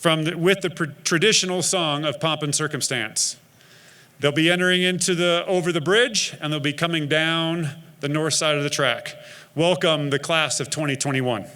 with the traditional song of Pomp and Circumstance. They'll be entering into over the bridge, and they'll be coming down the north side of the track. Welcome the class of 2021.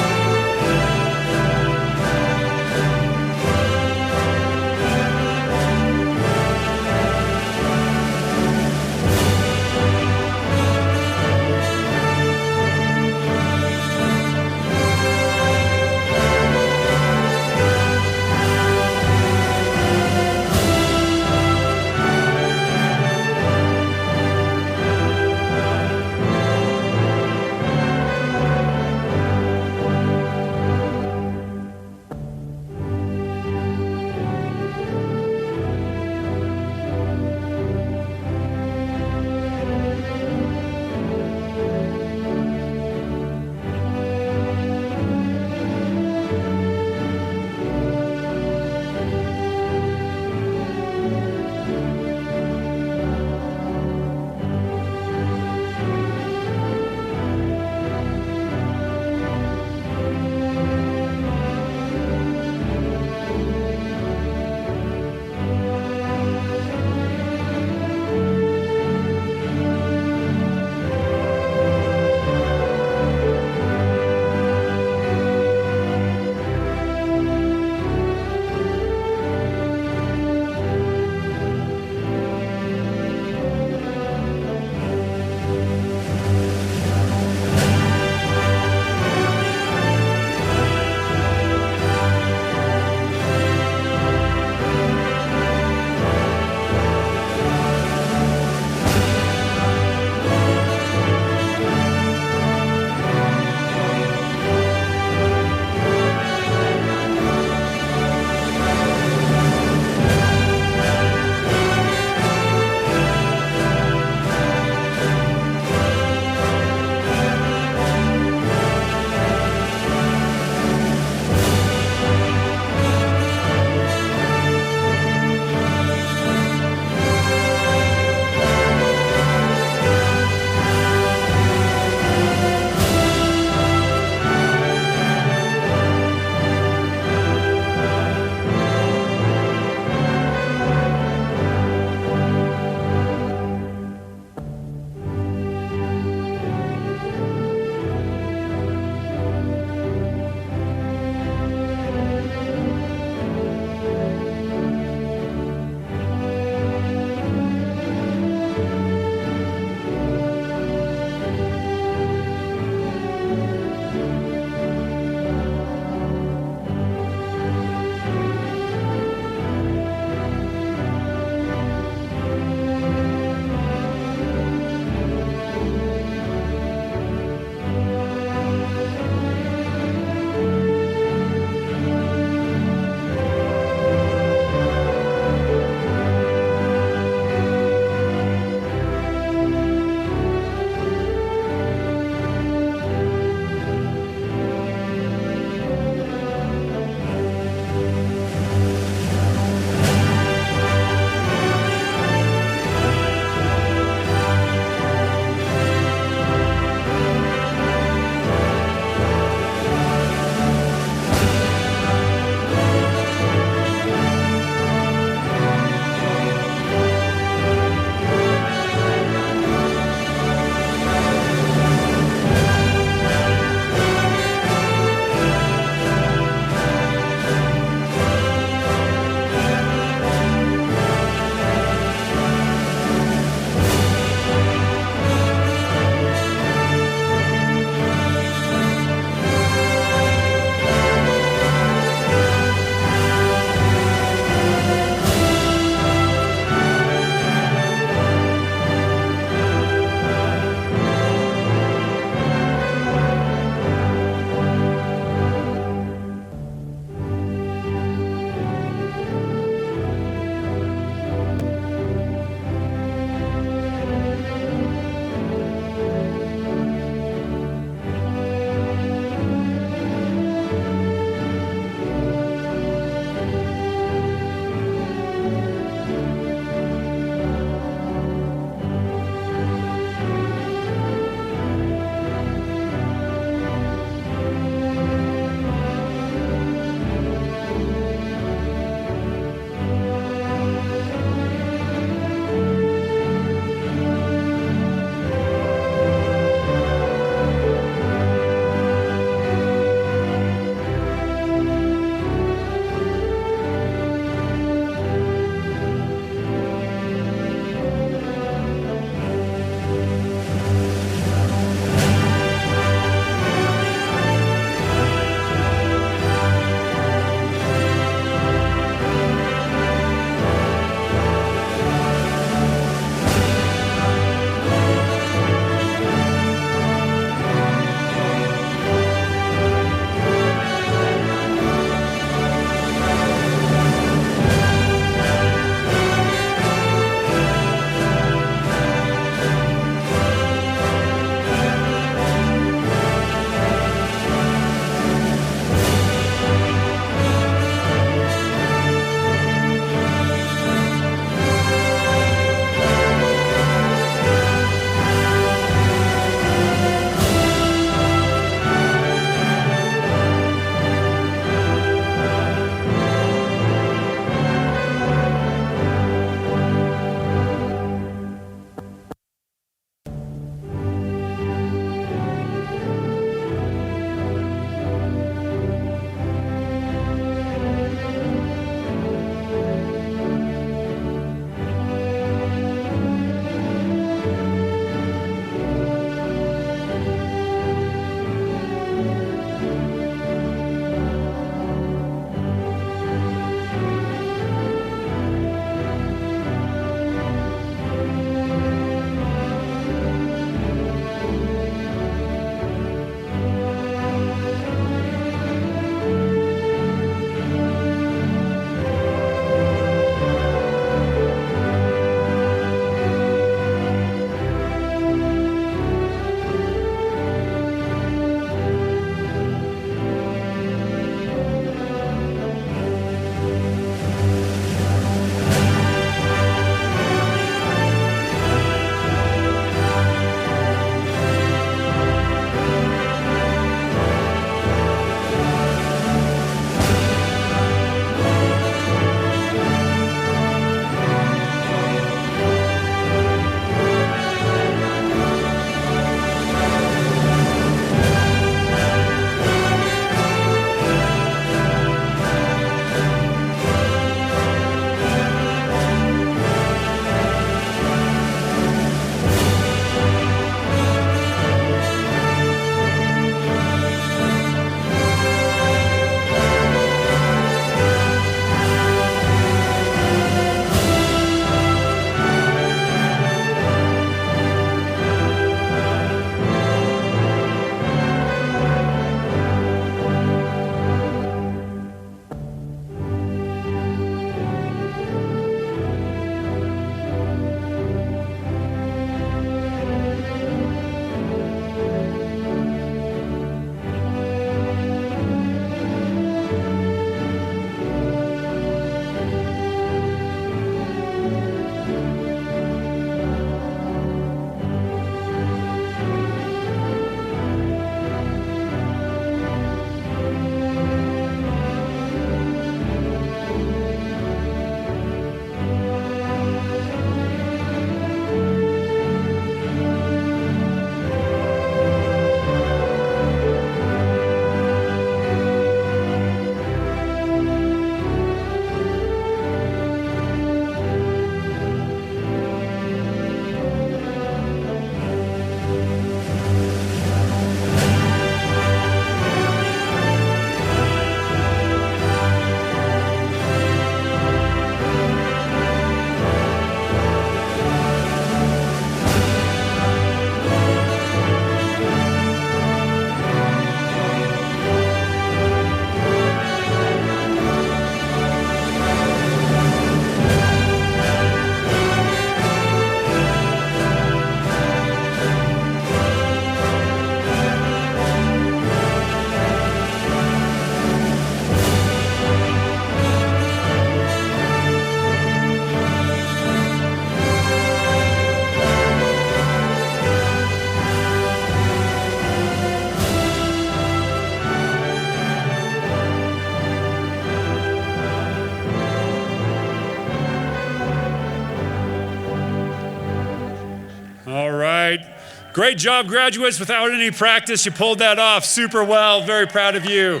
Great job, graduates. Without any practice, you pulled that off super well. Very proud of you.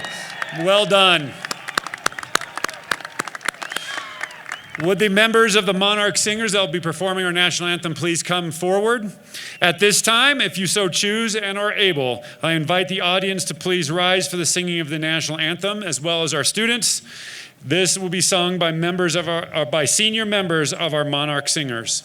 Well done. Would the members of the Monarch Singers that will be performing our national anthem please come forward? At this time, if you so choose and are able, I invite the audience to please rise for the singing of the national anthem, as well as our students. This will be sung by by senior members of our Monarch Singers.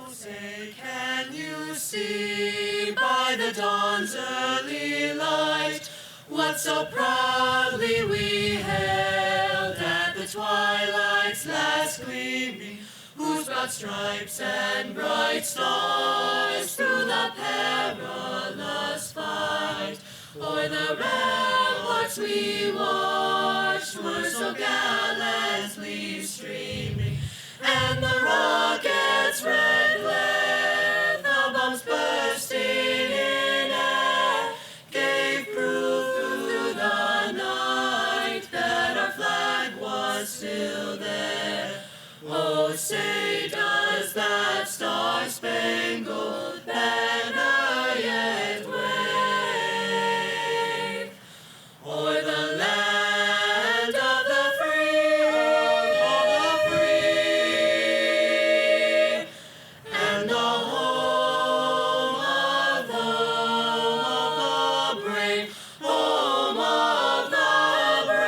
Say, can you see by the dawn's early light what so proudly we hailed at the twilight's last gleaming, whose broad stripes and bright stars through the perilous fight o'er the ramparts we watched were so gallantly streaming, and the rockets' red glare, the bombs bursting in air, gave proof through the night that our flag was still there. Oh, say does that star-spangled banner yet wave o'er the land of the free, and the home of the brave, home of the brave.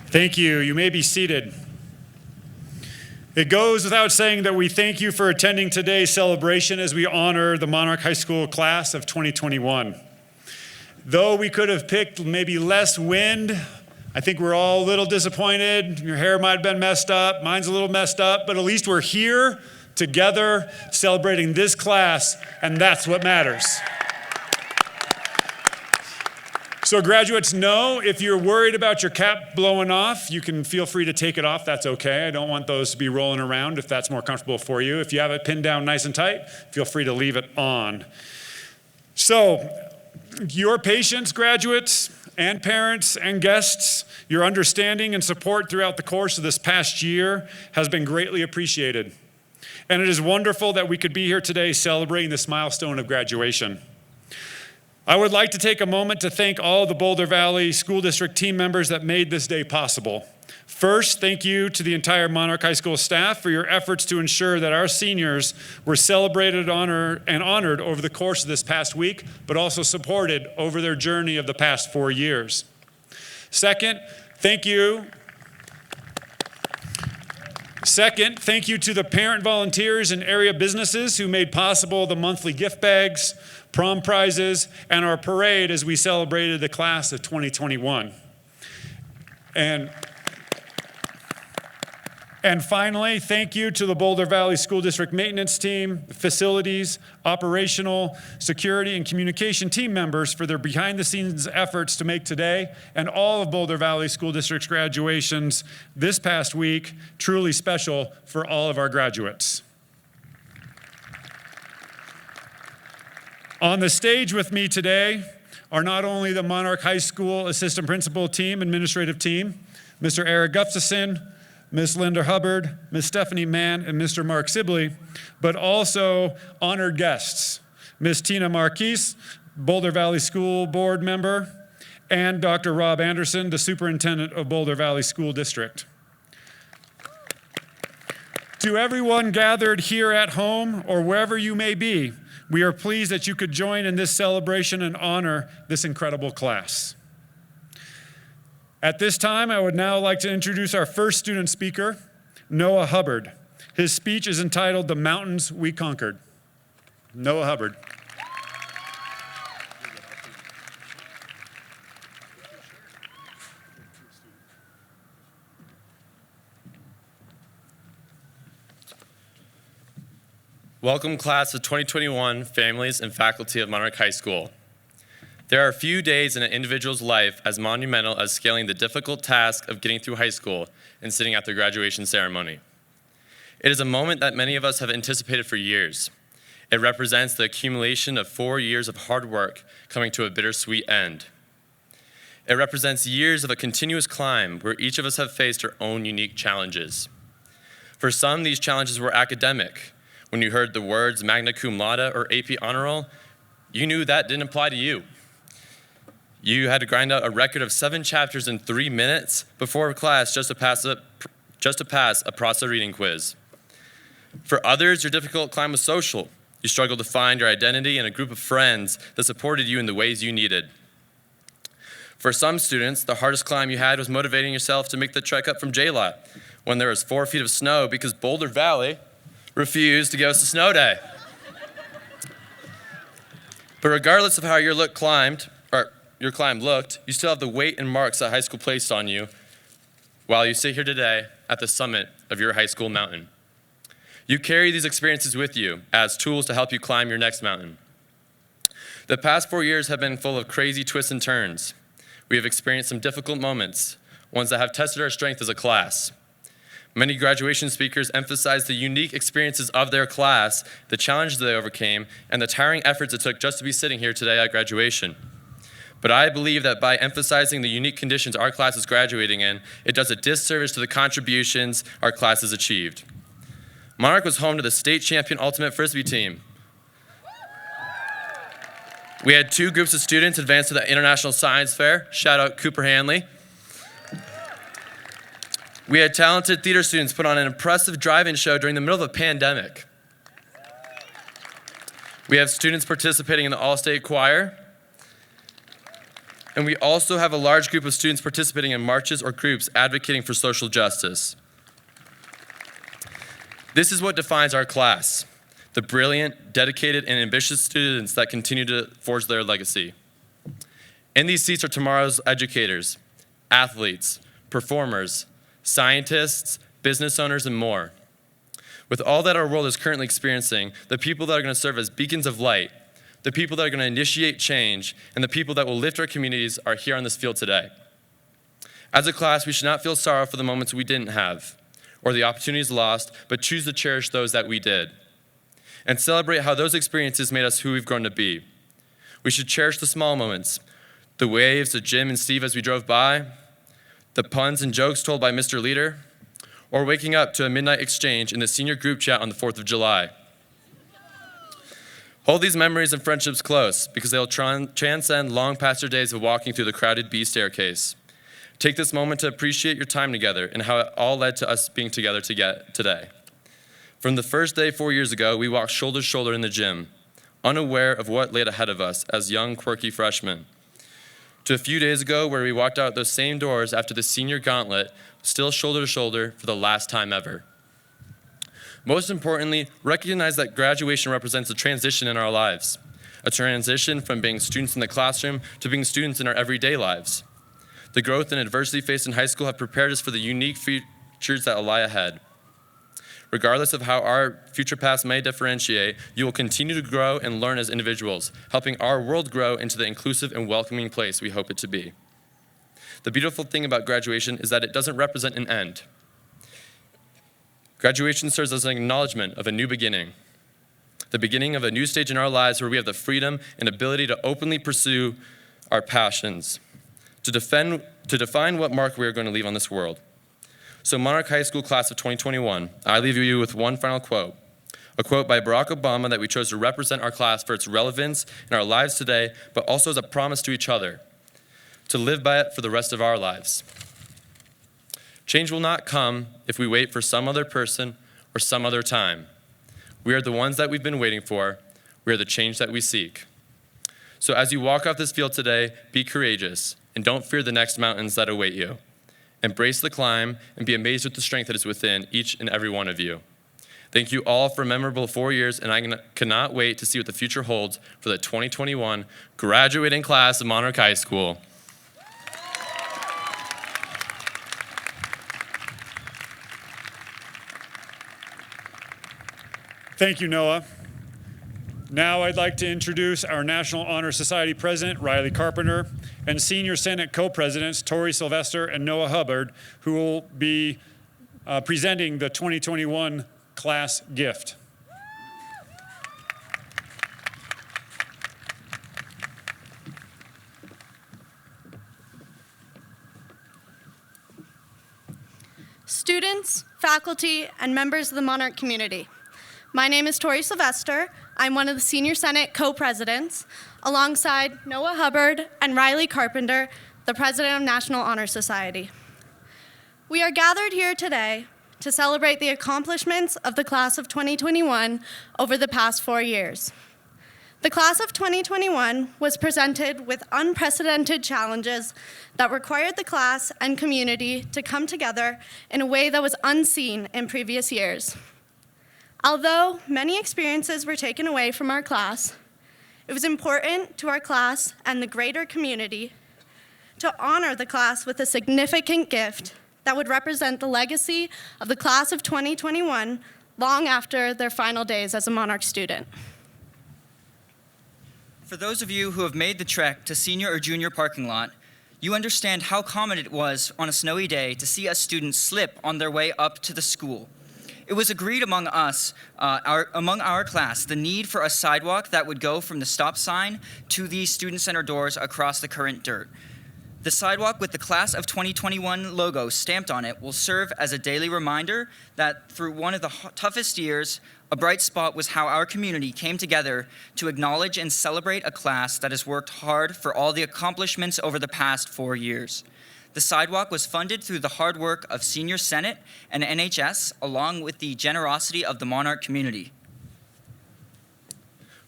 Thank you. You may be seated. It goes without saying that we thank you for attending today's celebration as we honor the Monarch High School class of 2021. Though we could have picked maybe less wind, I think we're all a little disappointed. Your hair might have been messed up, mine's a little messed up, but at least we're here together celebrating this class, and that's what matters. So graduates, know if you're worried about your cap blowing off, you can feel free to take it off. That's okay. I don't want those to be rolling around if that's more comfortable for you. If you have it pinned down nice and tight, feel free to leave it on. So your patience, graduates and parents and guests, your understanding and support throughout the course of this past year has been greatly appreciated. And it is wonderful that we could be here today celebrating this milestone of graduation. I would like to take a moment to thank all of the Boulder Valley School District team members that made this day possible. First, thank you to the entire Monarch High School staff for your efforts to ensure that our seniors were celebrated and honored over the course of this past week, but also supported over their journey of the past 4 years. Second, thank you to the parent volunteers and area businesses who made possible the monthly gift bags, prom prizes, and our parade as we celebrated the class of 2021. And finally, thank you to the Boulder Valley School District maintenance team, facilities, operational, security, and communication team members for their behind-the-scenes efforts to make today and all of Boulder Valley School District's graduations this past week truly special for all of our graduates. On the stage with me today are not only the Monarch High School Assistant Principal Team, Administrative Team, Mr. Eric Gustafson, Ms. Linda Hubbard, Ms. Stephanie Mann, and Mr. Mark Sibley, but also honored guests, Ms. Tina Marquise, Boulder Valley School Board member, and Dr. Rob Anderson, the Superintendent of Boulder Valley School District. To everyone gathered here at home or wherever you may be, we are pleased that you could join in this celebration and honor this incredible class. At this time, I would now like to introduce our first student speaker, Noah Hubbard. His speech is entitled, "The Mountains We Conquered." Noah Hubbard. Welcome, class of 2021, families and faculty of Monarch High School. There are few days in an individual's life as monumental as scaling the difficult task of getting through high school and sitting at their graduation ceremony. It is a moment that many of us have anticipated for years. It represents the accumulation of 4 years of hard work coming to a bittersweet end. It represents years of a continuous climb where each of us have faced our own unique challenges. For some, these challenges were academic. When you heard the words magna cum laude or AP honor roll, you knew that didn't apply to you. You had to grind out a record of 7 chapters in 3 minutes before class just to pass a PROSA reading quiz. For others, your difficult climb was social. You struggled to find your identity in a group of friends that supported you in the ways you needed. For some students, the hardest climb you had was motivating yourself to make the trek up from J-Lot when there was 4 feet of snow because Boulder Valley refused to give us a snow day. But regardless of how your climb looked, you still have the weight and marks that high school placed on you while you sit here today at the summit of your high school mountain. You carry these experiences with you as tools to help you climb your next mountain. The past 4 years have been full of crazy twists and turns. We have experienced some difficult moments, ones that have tested our strength as a class. Many graduation speakers emphasized the unique experiences of their class, the challenges they overcame, and the tiring efforts it took just to be sitting here today at graduation. But I believe that by emphasizing the unique conditions our class is graduating in, it does a disservice to the contributions our class has achieved. Monarch was home to the state champion ultimate frisbee team. We had 2 groups of students advance to the International Science Fair. Shout out Cooper Hanley. We had talented theater students put on an impressive drive-in show during the middle of a pandemic. We have students participating in the all-state choir. And we also have a large group of students participating in marches or groups advocating for social justice. This is what defines our class, the brilliant, dedicated, and ambitious students that continue to forge their legacy. In these seats are tomorrow's educators, athletes, performers, scientists, business owners, and more. With all that our world is currently experiencing, the people that are going to serve as beacons of light, the people that are going to initiate change, and the people that will lift our communities are here on this field today. As a class, we should not feel sorrow for the moments we didn't have, or the opportunities lost, but choose to cherish those that we did, and celebrate how those experiences made us who we've grown to be. We should cherish the small moments, the waves of Jim and Steve as we drove by, the puns and jokes told by Mr. Leader, or waking up to a midnight exchange in the senior group chat on the 4th of July. Hold these memories and friendships close because they'll transcend long past your days of walking through the crowded B staircase. Take this moment to appreciate your time together and how it all led to us being together today. From the first day 4 years ago, we walked shoulder to shoulder in the gym, unaware of what laid ahead of us as young, quirky freshmen. To a few days ago, where we walked out those same doors after the senior gauntlet, still shoulder to shoulder for the last time ever. Most importantly, recognize that graduation represents a transition in our lives, a transition from being students in the classroom to being students in our everyday lives. The growth and adversity faced in high school have prepared us for the unique futures that lie ahead. Regardless of how our future paths may differentiate, you will continue to grow and learn as individuals, helping our world grow into the inclusive and welcoming place we hope it to be. The beautiful thing about graduation is that it doesn't represent an end. Graduation serves as an acknowledgement of a new beginning, the beginning of a new stage in our lives where we have the freedom and ability to openly pursue our passions, to define what mark we are going to leave on this world. So Monarch High School class of 2021, I leave you with one final quote, a quote by Barack Obama that we chose to represent our class for its relevance in our lives today, but also as a promise to each other, to live by it for the rest of our lives. Change will not come if we wait for some other person or some other time. We are the ones that we've been waiting for. We are the change that we seek. So as you walk off this field today, be courageous and don't fear the next mountains that await you. Embrace the climb and be amazed with the strength that is within each and every one of you. Thank you all for a memorable 4 years, and I cannot wait to see what the future holds for the 2021 graduating class of Monarch High School. Thank you, Noah. Now I'd like to introduce our National Honor Society President, Riley Carpenter, and Senior Senate Co-Presidents, Tori Sylvester and Noah Hubbard, who will be presenting the 2021 class gift. Students, faculty, and members of the Monarch community. My name is Tori Sylvester. I'm one of the Senior Senate co-presidents, alongside Noah Hubbard and Riley Carpenter, the president of National Honor Society. We are gathered here today to celebrate the accomplishments of the class of 2021 over the past 4 years. The class of 2021 was presented with unprecedented challenges that required the class and community to come together in a way that was unseen in previous years. Although many experiences were taken away from our class, it was important to our class and the greater community to honor the class with a significant gift that would represent the legacy of the class of 2021 long after their final days as a Monarch student. For those of you who have made the trek to senior or junior parking lot, you understand how common it was on a snowy day to see a student slip on their way up to the school. It was agreed among us, among our class, the need for a sidewalk that would go from the stop sign to the student center doors across the current dirt. The sidewalk with the class of 2021 logo stamped on it will serve as a daily reminder that through one of the toughest years, a bright spot was how our community came together to acknowledge and celebrate a class that has worked hard for all the accomplishments over the past 4 years. The sidewalk was funded through the hard work of Senior Senate and NHS, along with the generosity of the Monarch community.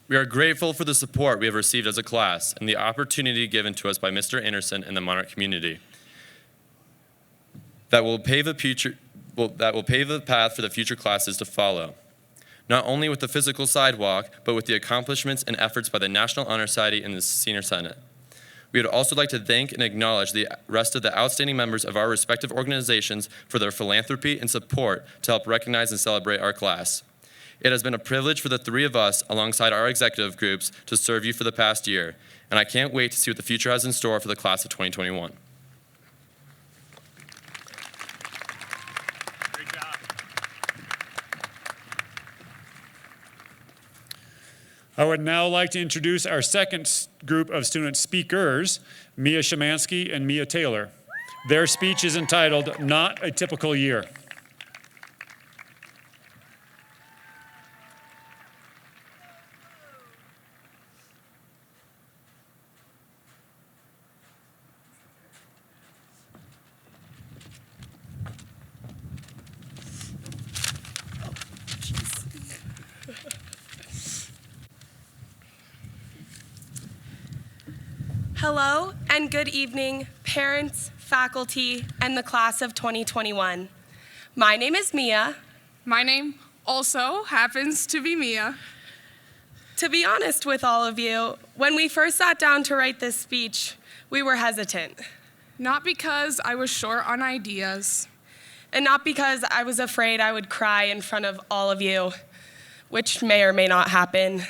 We are grateful for the support we have received as a class and the opportunity given to us by Mr. Anderson and the Monarch community that will pave the path for the future classes to follow. Not only with the physical sidewalk, but with the accomplishments and efforts by the National Honor Society and the Senior Senate. We would also like to thank and acknowledge the rest of the outstanding members of our respective organizations for their philanthropy and support to help recognize and celebrate our class. It has been a privilege for the three of us, alongside our executive groups, to serve you for the past year, and I can't wait to see what the future has in store for the class of 2021. Great job. I would now like to introduce our second group of student speakers, Mia Shemansky and Mia Taylor. Their speech is entitled, "Not a Typical Year." Hello and good evening, parents, faculty, and the class of 2021. My name is Mia. My name also happens to be Mia. To be honest with all of you, when we first sat down to write this speech, we were hesitant. Not because I was short on ideas. And not because I was afraid I would cry in front of all of you, which may or may not happen.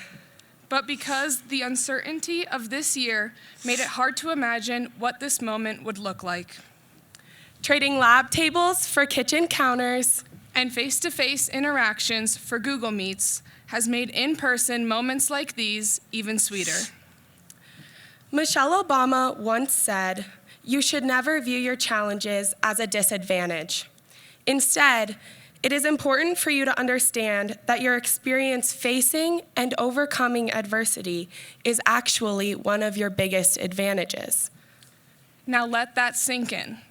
But because the uncertainty of this year made it hard to imagine what this moment would look like. Trading lab tables for kitchen counters And face-to-face interactions for Google Meets has made in-person moments like these even sweeter. Michelle Obama once said, "You should never view your challenges as a disadvantage. Instead, it is important for you to understand that your experience facing and overcoming adversity is actually one of your biggest advantages." Now let that sink in.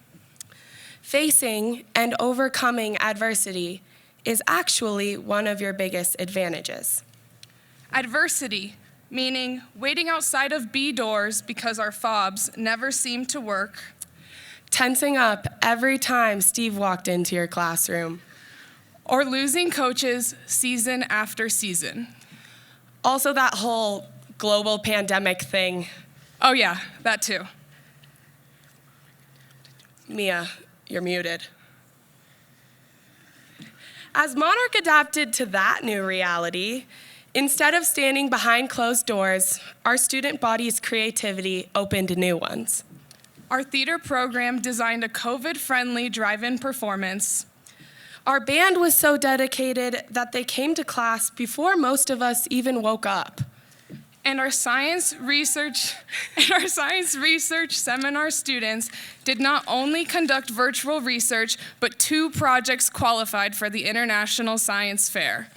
Facing and overcoming adversity is actually one of your biggest advantages. Adversity, meaning waiting outside of B doors because our fobs never seem to work. Tensing up every time Steve walked into your classroom. Or losing coaches season after season. Also that whole global pandemic thing. Oh yeah, that too. Mia, you're muted. As Monarch adapted to that new reality, Instead of standing behind closed doors, our student body's creativity opened new ones. Our theater program designed a COVID-friendly drive-in performance. Our band was so dedicated that they came to class before most of us even woke up. And our science research seminar students did not only conduct virtual research, but 2 projects qualified for the International Science Fair.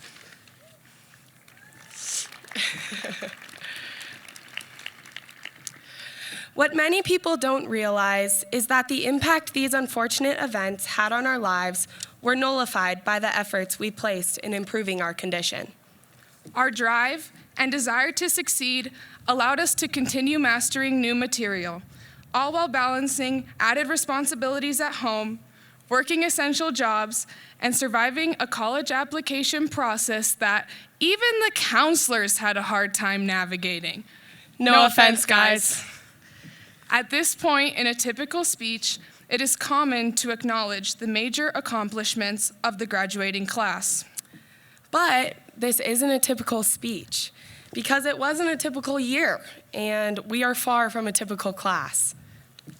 What many people don't realize is that the impact these unfortunate events had on our lives were nullified by the efforts we placed in improving our condition. Our drive and desire to succeed allowed us to continue mastering new material, all while balancing added responsibilities at home, working essential jobs, and surviving a college application process that even the counselors had a hard time navigating. No offense, guys. At this point in a typical speech, it is common to acknowledge the major accomplishments of the graduating class. But this isn't a typical speech because it wasn't a typical year, and we are far from a typical class.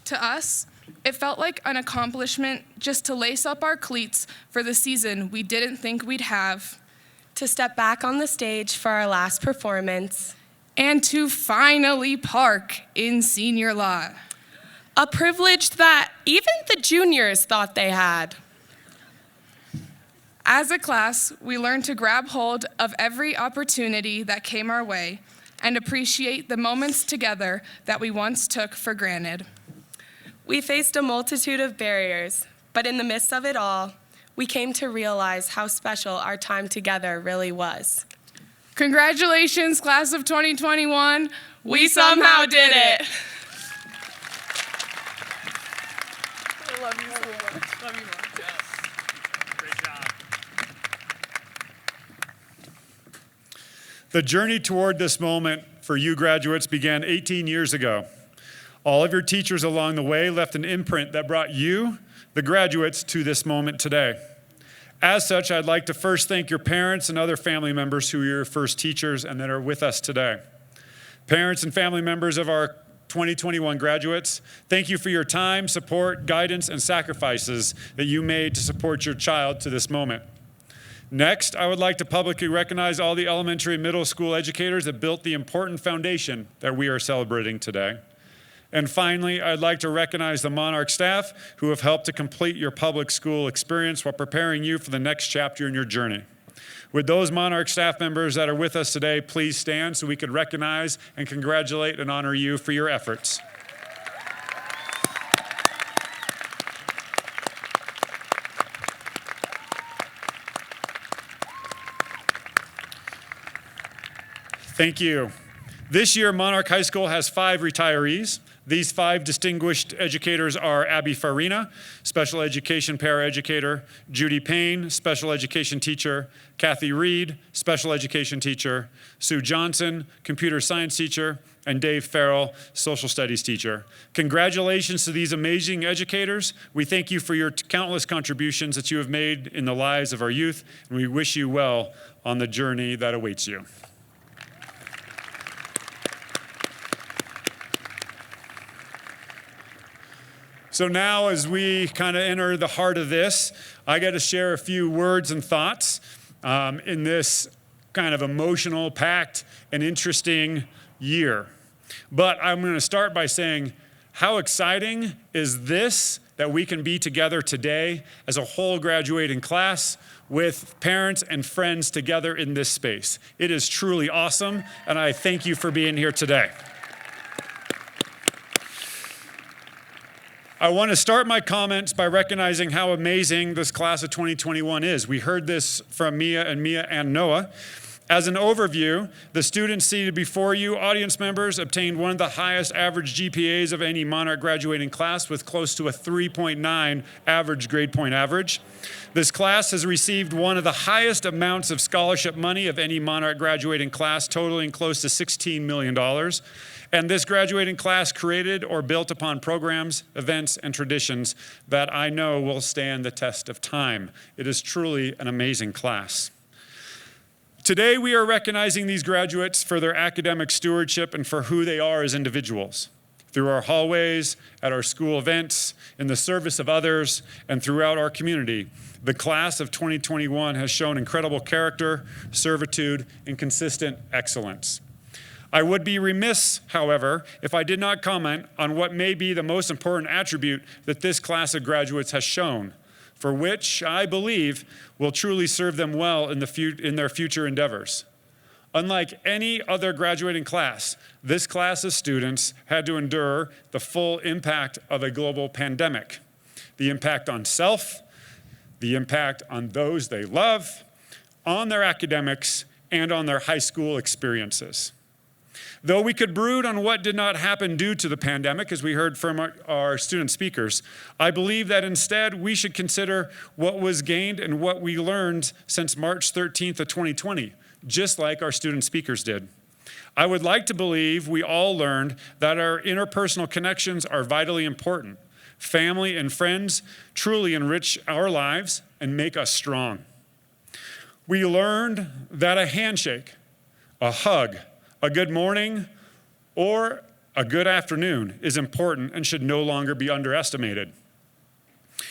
To us, it felt like an accomplishment just to lace up our cleats for the season we didn't think we'd have, To step back on the stage for our last performance, and to finally park in senior lot. a privilege that even the juniors thought they had. As a class, we learned to grab hold of every opportunity that came our way and appreciate the moments together that we once took for granted. We faced a multitude of barriers, but in the midst of it all, we came to realize how special our time together really was. Congratulations, class of 2021. We somehow did it. I love you so much. Love you much. Great job. The journey toward this moment for you graduates began 18 years ago. All of your teachers along the way left an imprint that brought you, the graduates, to this moment today. As such, I'd like to first thank your parents and other family members who are your first teachers and that are with us today. Parents and family members of our 2021 graduates, thank you for your time, support, guidance, and sacrifices that you made to support your child to this moment. Next, I would like to publicly recognize all the elementary and middle school educators that built the important foundation that we are celebrating today. And finally, I'd like to recognize the Monarch staff who have helped to complete your public school experience while preparing you for the next chapter in your journey. Would those Monarch staff members that are with us today please stand so we could recognize and congratulate and honor you for your efforts. Thank you. This year, Monarch High School has 5 retirees. These 5 distinguished educators are Abby Farina, special education paraeducator, Judy Payne, special education teacher, Kathy Reed, special education teacher, Sue Johnson, computer science teacher, and Dave Farrell, social studies teacher. Congratulations to these amazing educators. We thank you for your countless contributions that you have made in the lives of our youth, and we wish you well on the journey that awaits you. So now as we kind of enter the heart of this, I got to share a few words and thoughts in this kind of emotional, packed, and interesting year. But I'm going to start by saying, how exciting is this that we can be together today as a whole graduating class with parents and friends together in this space. It is truly awesome, and I thank you for being here today. I want to start my comments by recognizing how amazing this class of 2021 is. We heard this from Mia and Noah. As an overview, the students seated before you, audience members, obtained one of the highest average GPAs of any Monarch graduating class with close to a 3.9 average grade point average. This class has received one of the highest amounts of scholarship money of any Monarch graduating class, totaling close to $16 million. And this graduating class created or built upon programs, events, and traditions that I know will stand the test of time. It is truly an amazing class. Today, we are recognizing these graduates for their academic stewardship and for who they are as individuals. Through our hallways, at our school events, in the service of others, and throughout our community, the class of 2021 has shown incredible character, servitude, and consistent excellence. I would be remiss, however, if I did not comment on what may be the most important attribute that this class of graduates has shown, for which I believe will truly serve them well in their future endeavors. Unlike any other graduating class, this class of students had to endure the full impact of a global pandemic, the impact on self, the impact on those they love, on their academics, and on their high school experiences. Though we could brood on what did not happen due to the pandemic, as we heard from our student speakers, I believe that instead we should consider what was gained and what we learned since March 13th of 2020, just like our student speakers did. I would like to believe we all learned that our interpersonal connections are vitally important. Family and friends truly enrich our lives and make us strong. We learned that a handshake, a hug, a good morning, or a good afternoon is important and should no longer be underestimated.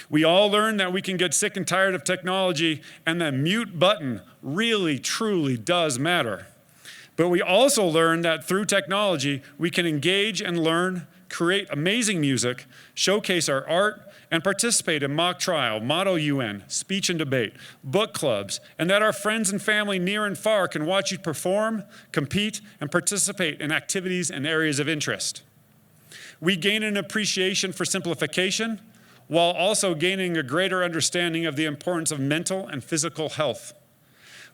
We all learned that we can get sick and tired of technology and that mute button really, truly does matter. But we also learned that through technology, we can engage and learn, create amazing music, showcase our art, and participate in mock trial, model UN, speech and debate, book clubs, and that our friends and family near and far can watch you perform, compete, and participate in activities and areas of interest. We gain an appreciation for simplification, while also gaining a greater understanding of the importance of mental and physical health.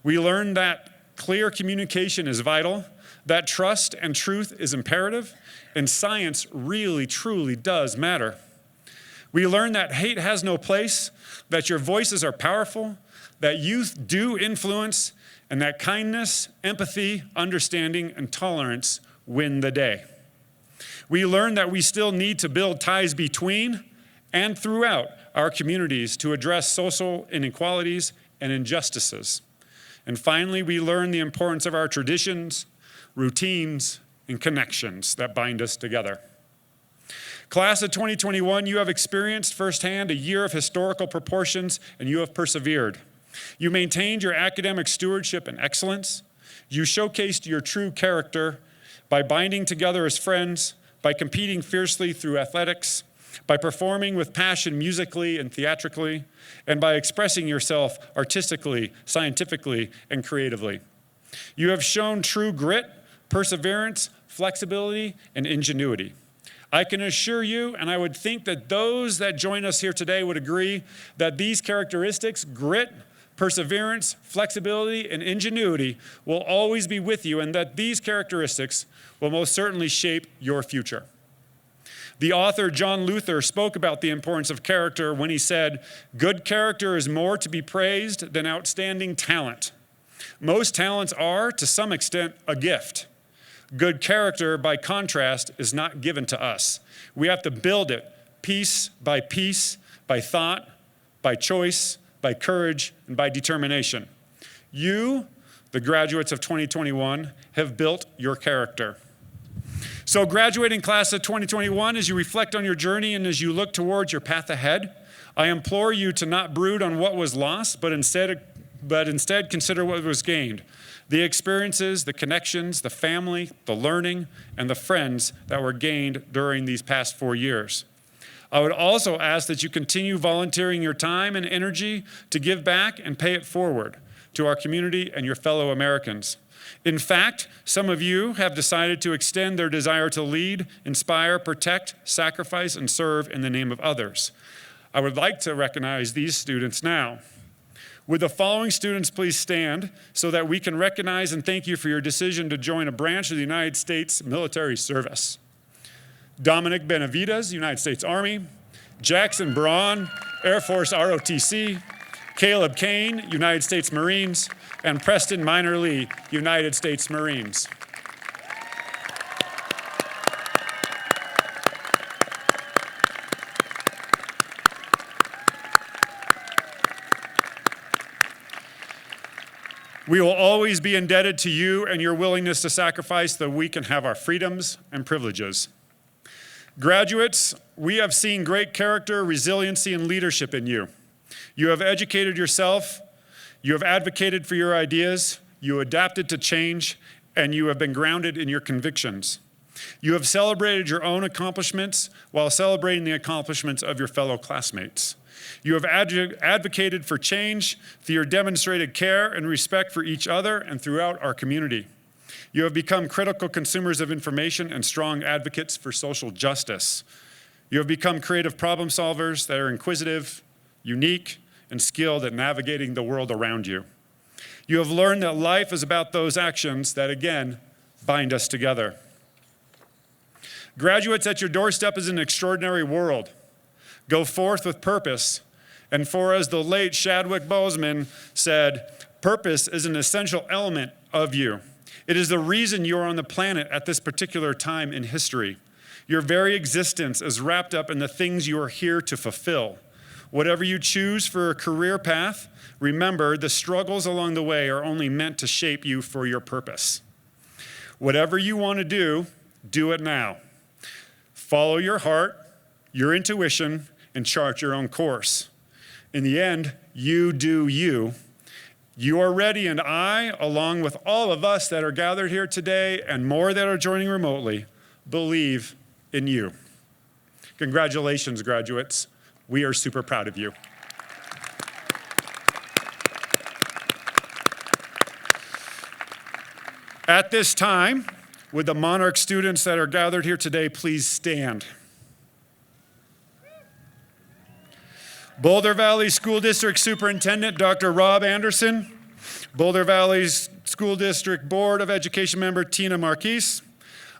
We learned that clear communication is vital, that trust and truth is imperative, and science really, truly does matter. We learned that hate has no place, that your voices are powerful, that youth do influence, and that kindness, empathy, understanding, and tolerance win the day. We learned that we still need to build ties between and throughout our communities to address social inequalities and injustices. And finally, we learn the importance of our traditions, routines, and connections that bind us together. Class of 2021, you have experienced firsthand a year of historical proportions, and you have persevered. You maintained your academic stewardship and excellence. You showcased your true character by binding together as friends, by competing fiercely through athletics, by performing with passion musically and theatrically, and by expressing yourself artistically, scientifically, and creatively. You have shown true grit, perseverance, flexibility, and ingenuity. I can assure you, and I would think that those that join us here today would agree, that these characteristics, grit, perseverance, flexibility, and ingenuity, will always be with you, and that these characteristics will most certainly shape your future. The author John Luther spoke about the importance of character when he said, "Good character is more to be praised than outstanding talent. Most talents are, to some extent, a gift. Good character, by contrast, is not given to us. We have to build it piece, by thought, by choice, by courage, and by determination. You, the graduates of 2021, have built your character." So graduating class of 2021, as you reflect on your journey and as you look towards your path ahead, I implore you to not brood on what was lost, but instead consider what was gained. The experiences, the connections, the family, the learning, and the friends that were gained during these past 4 years. I would also ask that you continue volunteering your time and energy to give back and pay it forward to our community and your fellow Americans. In fact, some of you have decided to extend their desire to lead, inspire, protect, sacrifice, and serve in the name of others. I would like to recognize these students now. Would the following students please stand so that we can recognize and thank you for your decision to join a branch of the United States military service. Dominic Benavides, United States Army. Jackson Braun, Air Force ROTC. Caleb Kane, United States Marines. And Preston Minor Lee, United States Marines. We will always be indebted to you and your willingness to sacrifice so that we can have our freedoms and privileges. Graduates, we have seen great character, resiliency, and leadership in you. You have educated yourself, you have advocated for your ideas, you adapted to change, and you have been grounded in your convictions. You have celebrated your own accomplishments while celebrating the accomplishments of your fellow classmates. You have advocated for change through your demonstrated care and respect for each other and throughout our community. You have become critical consumers of information and strong advocates for social justice. You have become creative problem solvers that are inquisitive, unique, and skilled at navigating the world around you. You have learned that life is about those actions that, again, bind us together. Graduates, at your doorstep is an extraordinary world. Go forth with purpose. And for, as the late Chadwick Boseman said, purpose is an essential element of you. It is the reason you are on the planet at this particular time in history. Your very existence is wrapped up in the things you are here to fulfill. Whatever you choose for a career path, remember the struggles along the way are only meant to shape you for your purpose. Whatever you want to do it now. Follow your heart, your intuition, and chart your own course. In the end, you do you. You are ready, and I, along with all of us that are gathered here today and more that are joining remotely, believe in you. Congratulations, graduates. We are super proud of you. At this time, would the Monarch students that are gathered here today please stand? Boulder Valley School District Superintendent Dr. Rob Anderson, Boulder Valley School District Board of Education member Tina Marquise.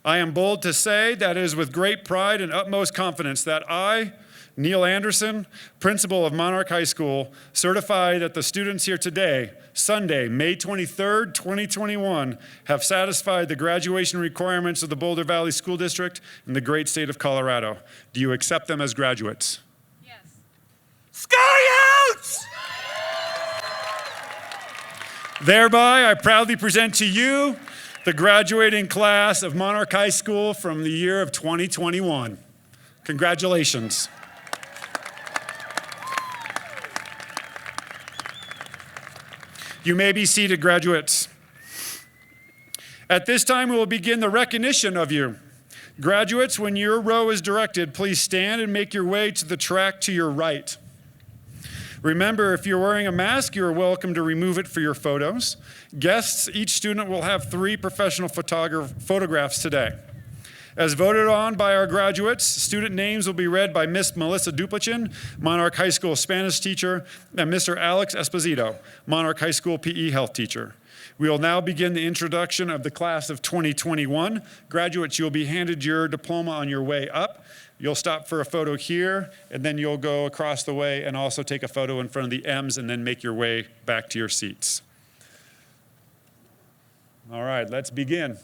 I am bold to say that it is with great pride and utmost confidence that I, Neil Anderson, principal of Monarch High School, certify that the students here today, Sunday, May 23rd, 2021, have satisfied the graduation requirements of the Boulder Valley School District in the great state of Colorado. Do you accept them as graduates? Scouts! Thereby, I proudly present to you the graduating class of Monarch High School from the year of 2021. Congratulations. You may be seated, graduates. At this time, we will begin the recognition of you. Graduates, when your row is directed, please stand and make your way to the track to your right. Remember, if you're wearing a mask, you're welcome to remove it for your photos. Guests, each student will have 3 professional photographs today. As voted on by our graduates, student names will be read by Miss Melissa Duplichin, Monarch High School Spanish teacher, and Mr. Alex Esposito, Monarch High School PE health teacher. We will now begin the introduction of the class of 2021. Graduates, you'll be handed your diploma on your way up. You'll stop for a photo here, and then you'll go across the way and also take a photo in front of the M's and then make your way back to your seats. All right, let's begin.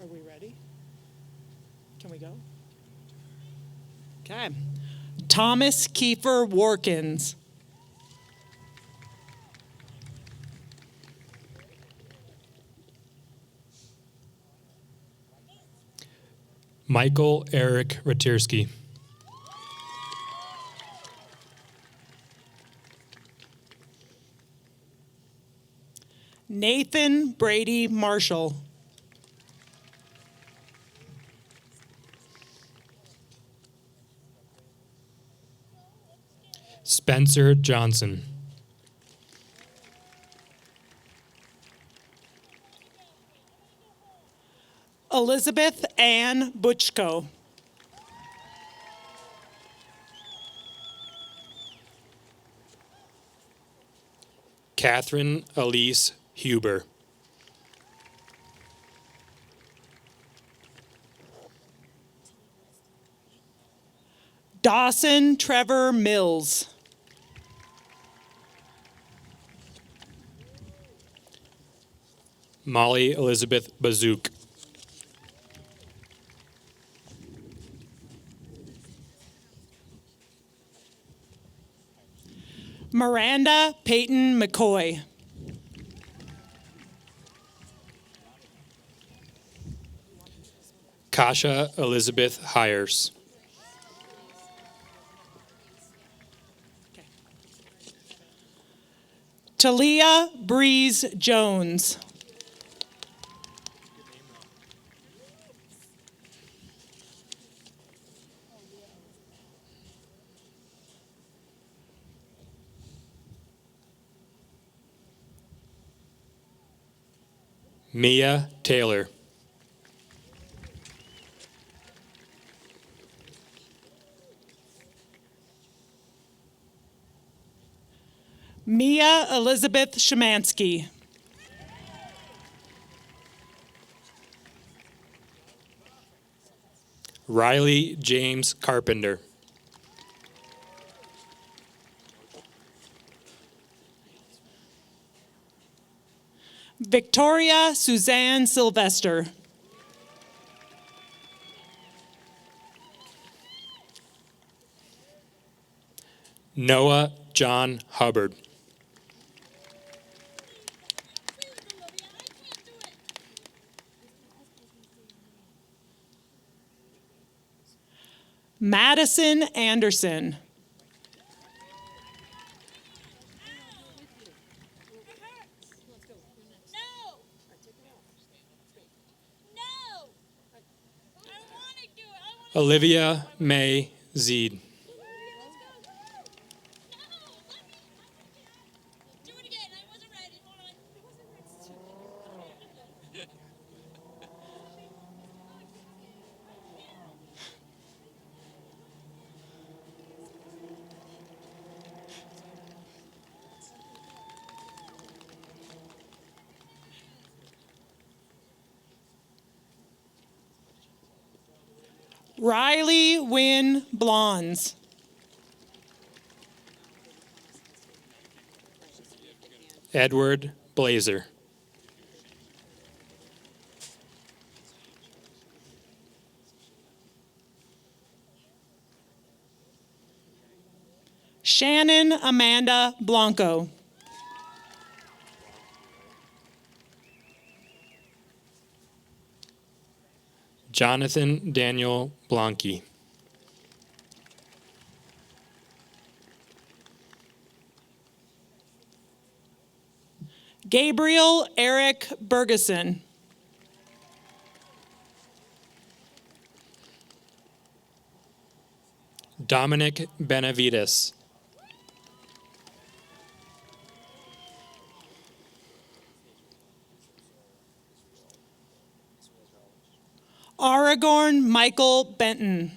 Are we ready? Can we go? Okay. Thomas Kiefer Warkins. Michael Eric Ratirski. Nathan Brady Marshall. Spencer Johnson. Elizabeth Ann Butchko. Catherine Elise Huber. Dawson Trevor Mills. Molly Elizabeth Bazook. Miranda Peyton McCoy. Kasha Elizabeth Hires. Talia Breeze Jones. Mia Taylor. Mia Elizabeth Shemansky. Riley James Carpenter. Victoria Suzanne Sylvester. Noah John Hubbard. Madison Anderson. Olivia May Zeed. Riley Wynn Blondes. Edward Blazer. Shannon Amanda Blanco. Jonathan Daniel Blanqui. Gabriel Eric Bergeson. Dominic Benavides. Aragorn Michael Benton.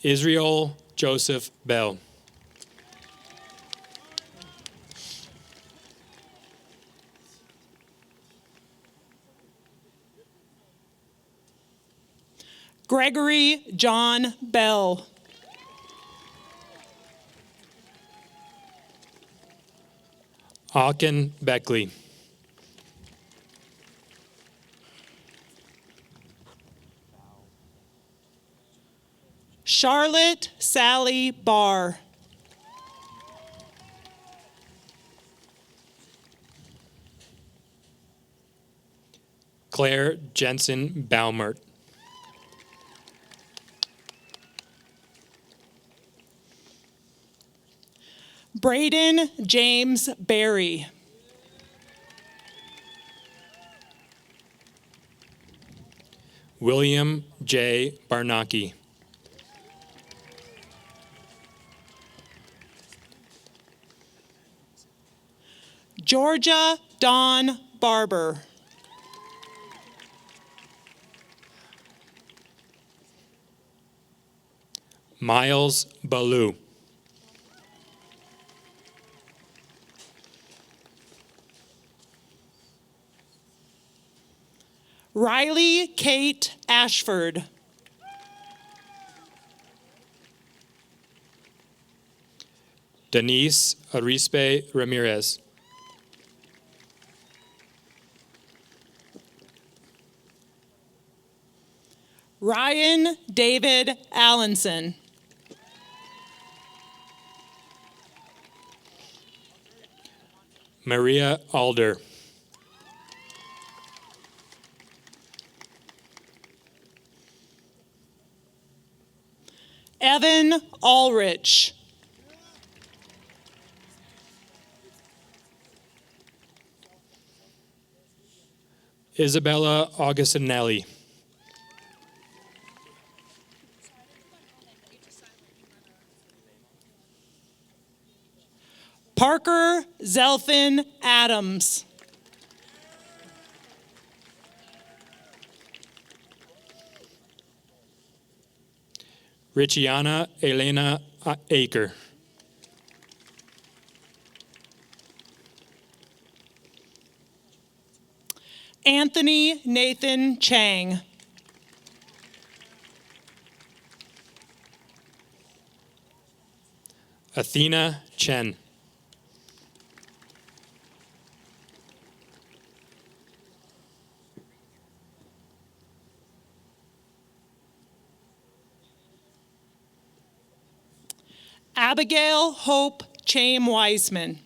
Israel Joseph Bell. Gregory John Bell. Aachen Beckley. Charlotte Sally Barr. Claire Jensen Baumert. Braden James Berry. William J. Barnacki. Georgia Dawn Barber. Miles Ballou. Riley Kate Ashford. Denise Arispe Ramirez. Ryan David Allenson. Maria Alder. Evan Ulrich. Isabella Augustinelli. Parker Zelfin Adams. Richiana Elena Aker. Anthony Nathan Chang. Athena Chen. Abigail Hope Chaim Weisman.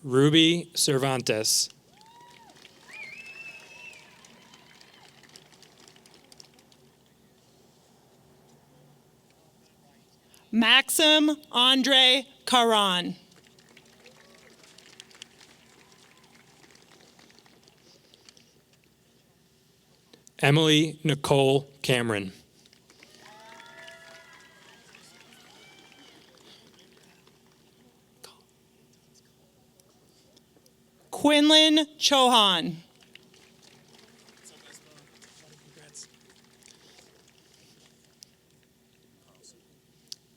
Ruby Cervantes. Maxim Andre Caron. Emily Nicole Cameron. Quinlan Chohan.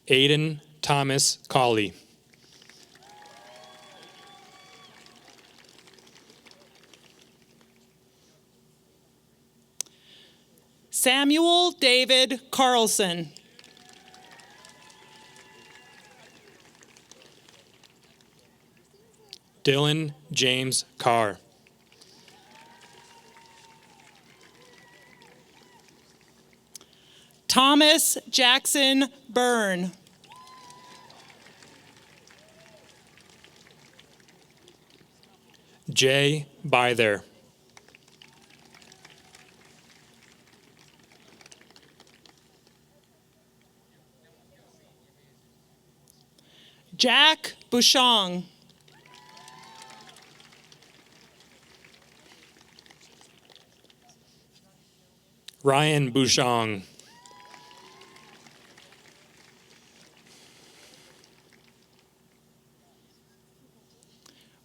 Aiden Thomas Colley. Samuel David Carlson. Dylan James Carr. Thomas Jackson Byrne. Jay Byther. Jack Bouchong. Ryan Bouchong.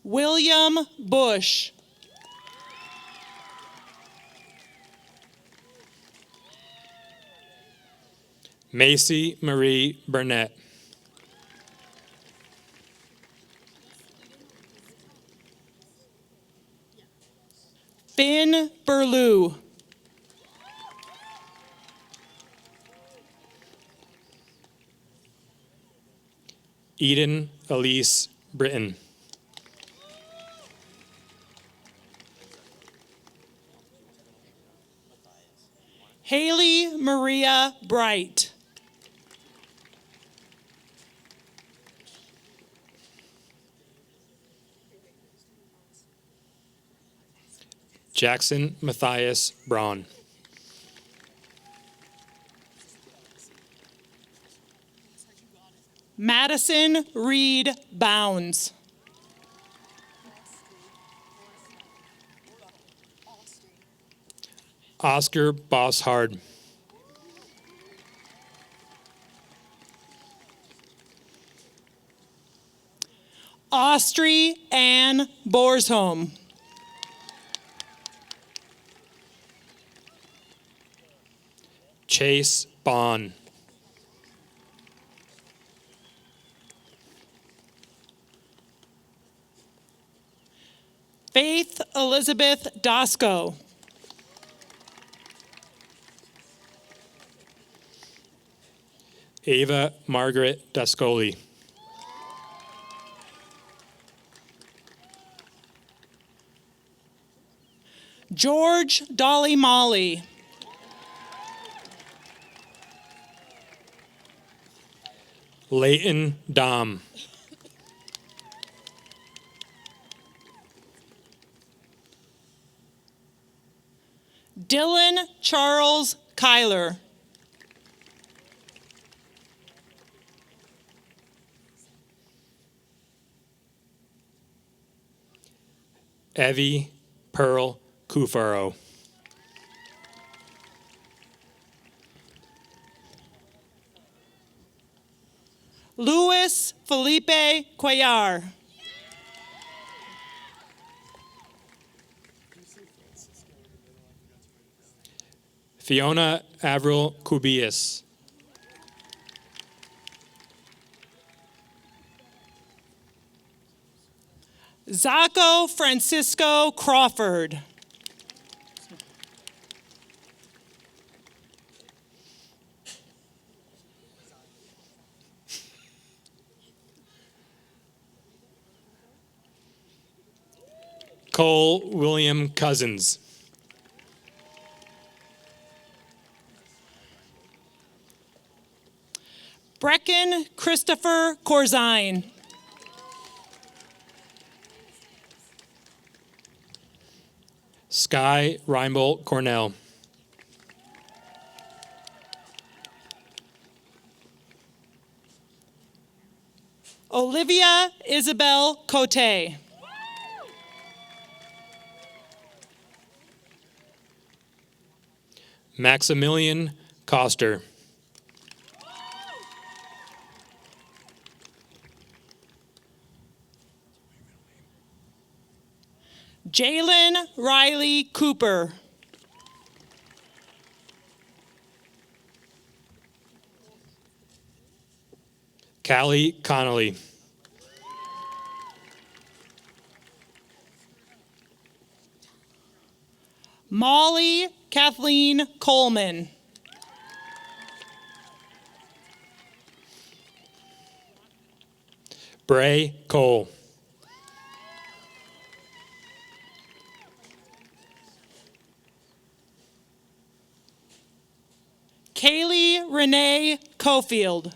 William Bush. Macy Marie Burnett. Finn Burlew. Eden Elise Britton. Haley Maria Bright. Jackson Matthias Braun. Madison Reed Bounds. Oscar Bosshard. Austri Ann Borsholm. Chase Bond. Faith Elizabeth Dosco. Ava Margaret Dascoli. George Dolly Molly. Leighton Dom. Dylan Charles Kyler. Evie Pearl Kufaro. Luis Felipe Cuellar. Fiona Avril Cubias. Zaco Francisco Crawford. Cole William Cousins. Brecken Christopher Corzine. Sky Reinbold Cornell. Olivia Isabel Cote. Maximilian Coster. Jalen Riley Cooper. Callie Connolly. Molly Kathleen Coleman. Bray Cole. Kaylee Renee Cofield.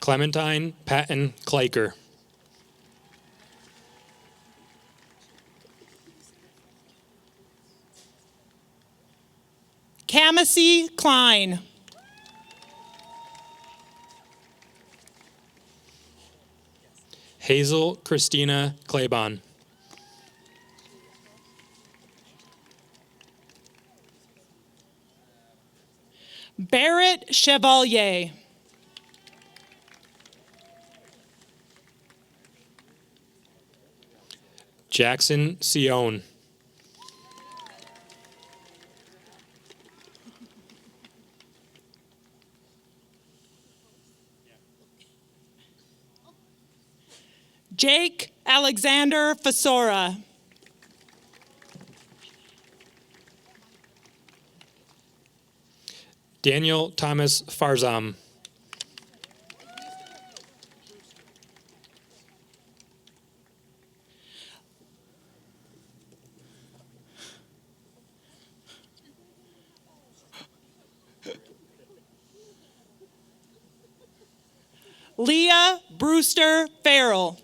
Clementine Patton Claker. Camacy Klein. Hazel Christina Claybon. Barrett Chevalier. Jackson Sion. Jake Alexander Fasora. Daniel Thomas Farzam. Leah Brewster Farrell.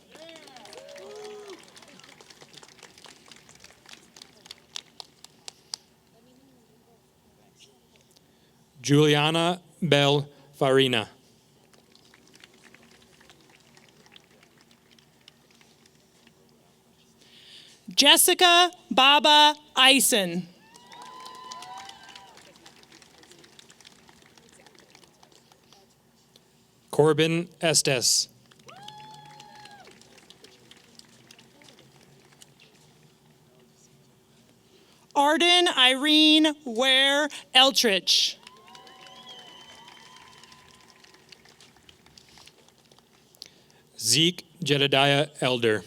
Juliana Bell Farina. Jessica Baba Eisen. Corbin Estes. Arden Irene Ware Eltrich. Zeke Jedediah Elder.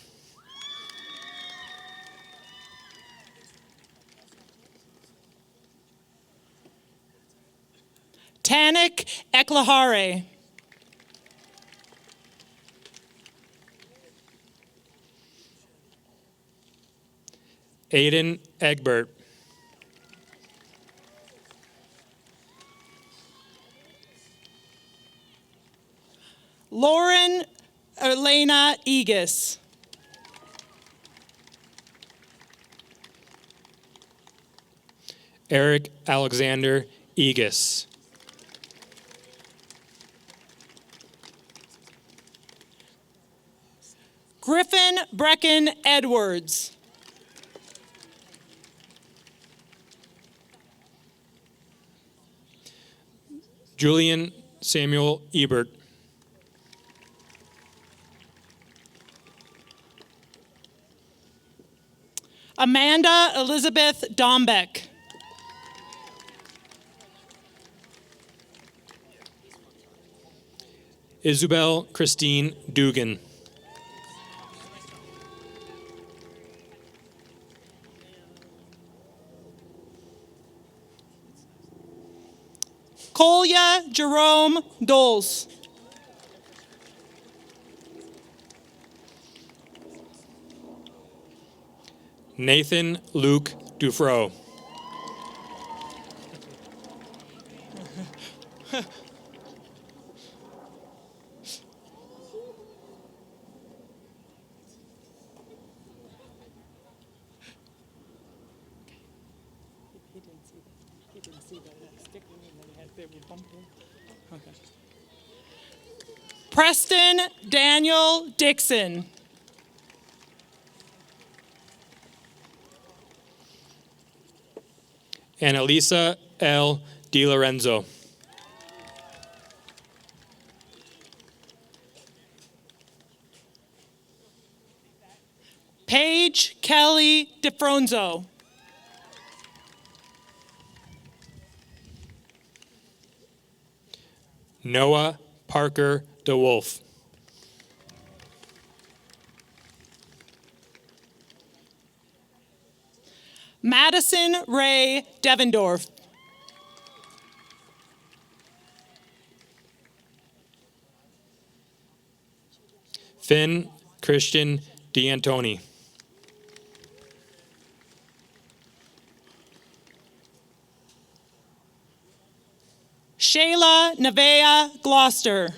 Tanik Eklahare. Aiden Egbert. Lauren Elena Egis. Eric Alexander Egis. Griffin Brecken Edwards. Julian Samuel Ebert. Amanda Elizabeth Dombeck. Isabel Christine Dugan. Kolya Jerome Doles. Nathan Luke Dufro. Preston Daniel Dixon. Annalisa L. DiLorenzo. Paige Kelly DeFronzo. Noah Parker DeWolf. Madison Ray Devendorf. Finn Christian D'Antoni. Shayla Nevea Gloucester.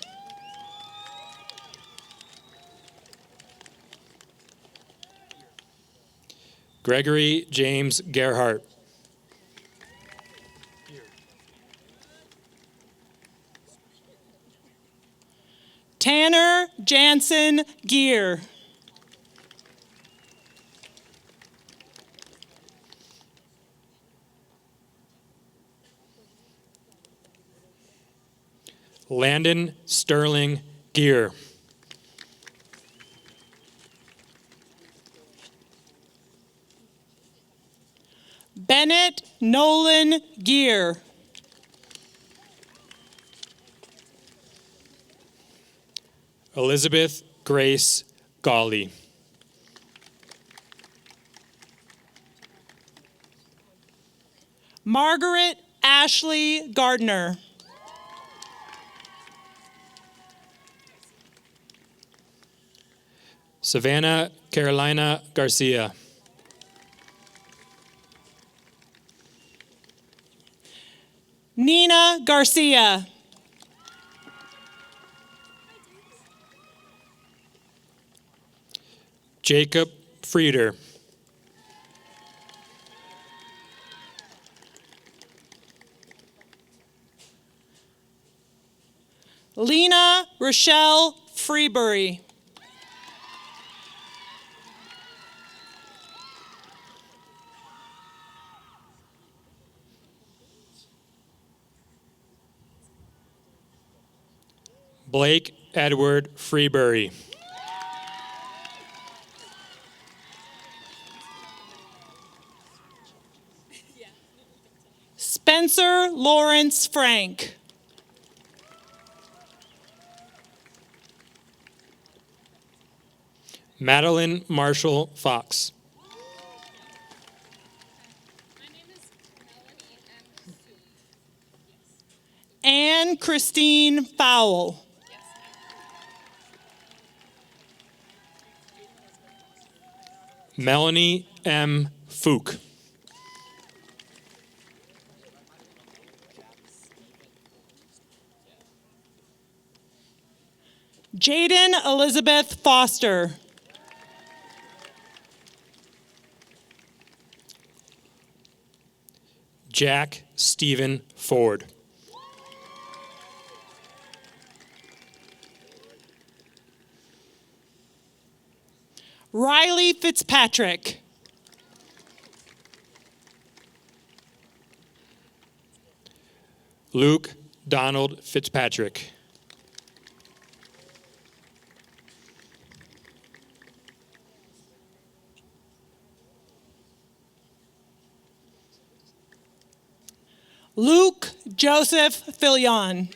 Gregory James Gerhart. Tanner Jansen Gear. Landon Sterling Gear. Bennett Nolan Gear. Elizabeth Grace Gawley. Margaret Ashley Gardner. Savannah Carolina Garcia. Nina Garcia. Jacob Frieder. Lena Rochelle Freebury. Blake Edward Freebury. Spencer Lawrence Frank. Madeline Marshall Fox. Anne Christine Fowle. Melanie M. Fook. Jaden Elizabeth Foster. Jack Stephen Ford. Riley Fitzpatrick. Luke Donald Fitzpatrick. Luke Joseph Filion.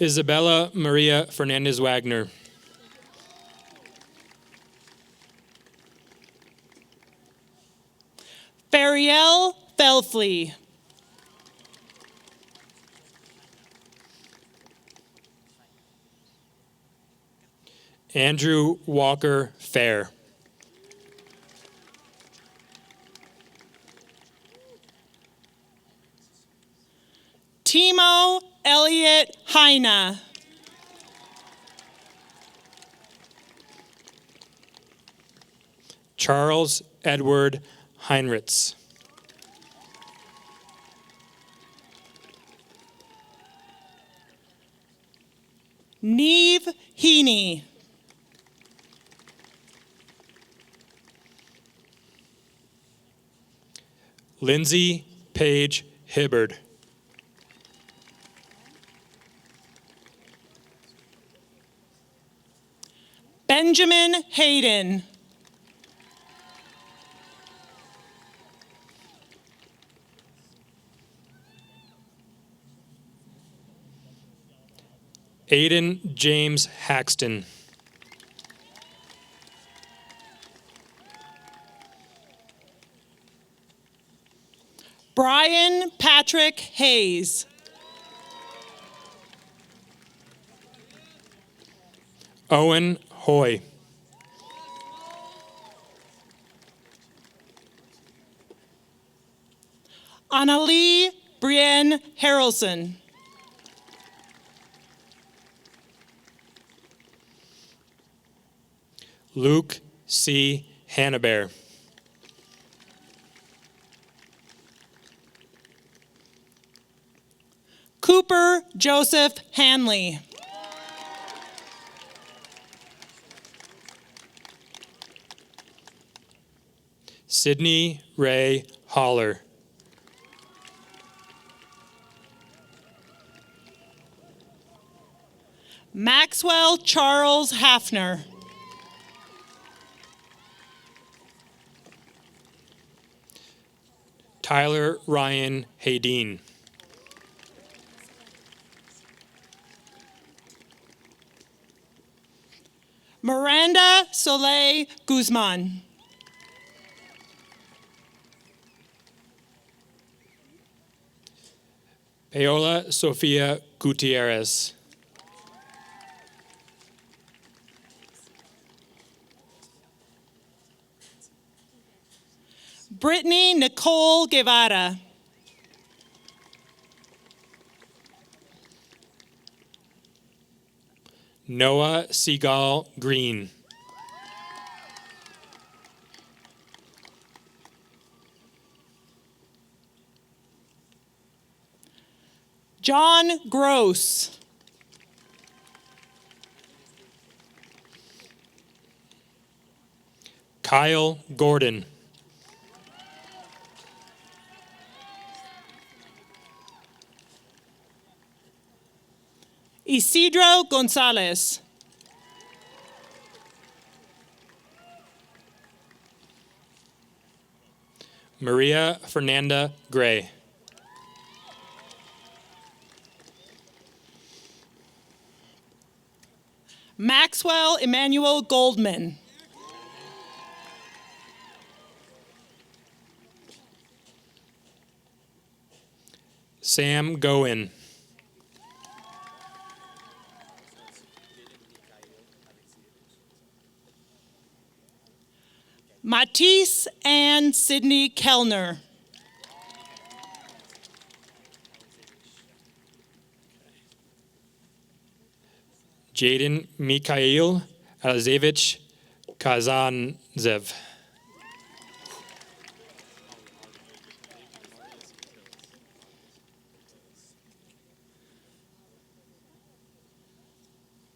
Isabella Maria Fernandez Wagner. Fariel Felfley. Andrew Walker Fair. Timo Elliott Heine. Charles Edward Heinrichs. Neve Heaney. Lindsay Page Hibbard. Benjamin Hayden. Aiden James Haxton. Brian Patrick Hayes. Owen Hoy. Annalie Brienne Harrelson. Luke C. Hannibare. Cooper Joseph Hanley. Sydney Ray Holler. Maxwell Charles Hafner. Tyler Ryan Haydeen. Miranda Soleil Guzman. Paola Sofia Gutierrez. Brittany Nicole Guevara. Noah Seagal Green. John Gross. Kyle Gordon. Isidro Gonzalez. Maria Fernanda Gray. Maxwell Emmanuel Goldman. Sam Goin. Matisse and Sydney Kellner. Jaden Mikhail Alzevich Kazanzev.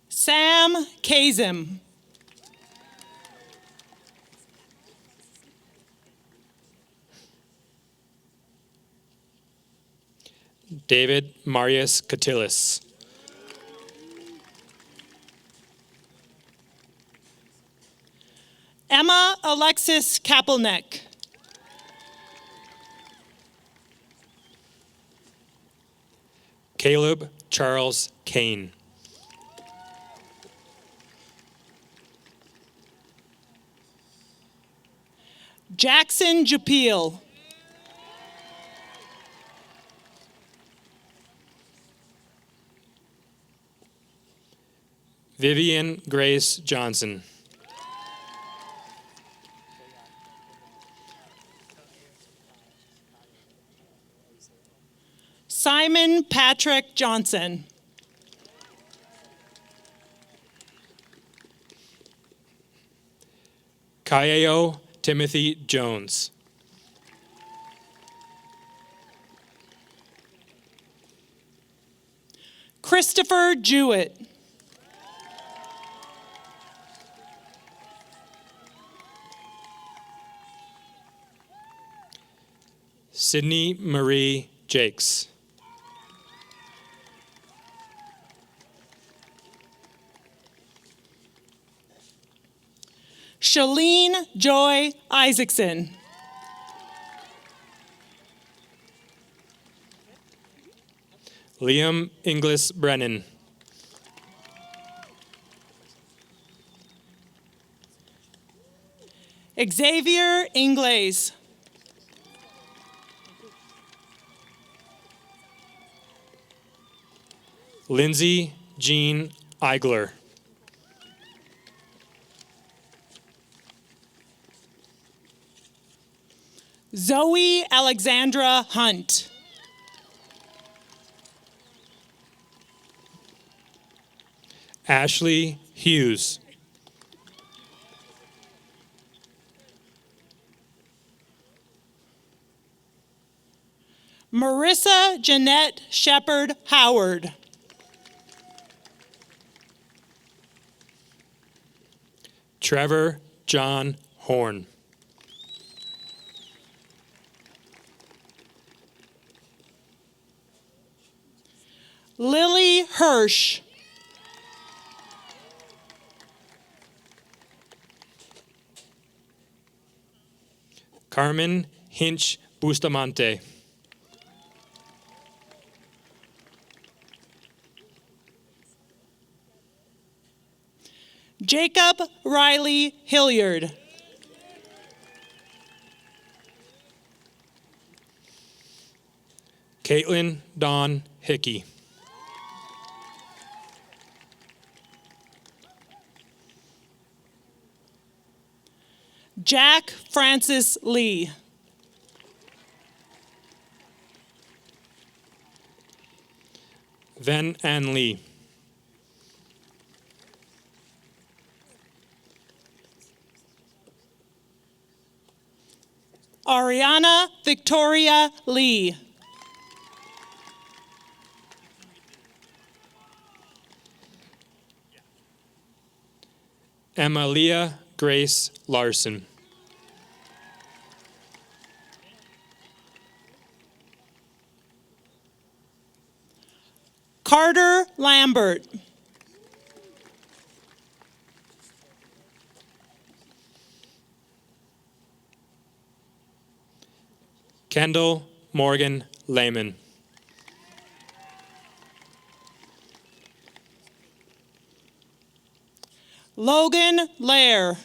Sam Kazim. David Marius Katilis. Emma Alexis Kapelnek. Caleb Charles Kane. Jackson Japil. Vivian Grace Johnson. Simon Patrick Johnson. Kaeo Timothy Jones. Christopher Jewett. Sydney Marie Jakes. Shalene Joy Isaacson. Liam Inglis Brennan. Xavier Ingles. Lindsay Jean Eigler. Zoe Alexandra Hunt. Ashley Hughes. Marissa Jeanette Shepard Howard. Trevor John Horn. Lily Hirsch. Carmen Hinch Bustamante. Jacob Riley Hilliard. Caitlin Dawn Hickey. Jack Francis Lee. Ven Ann Lee. Ariana Victoria Lee. Emalia Grace Larson. Carter Lambert. Kendall Morgan Lehman. Logan Lair.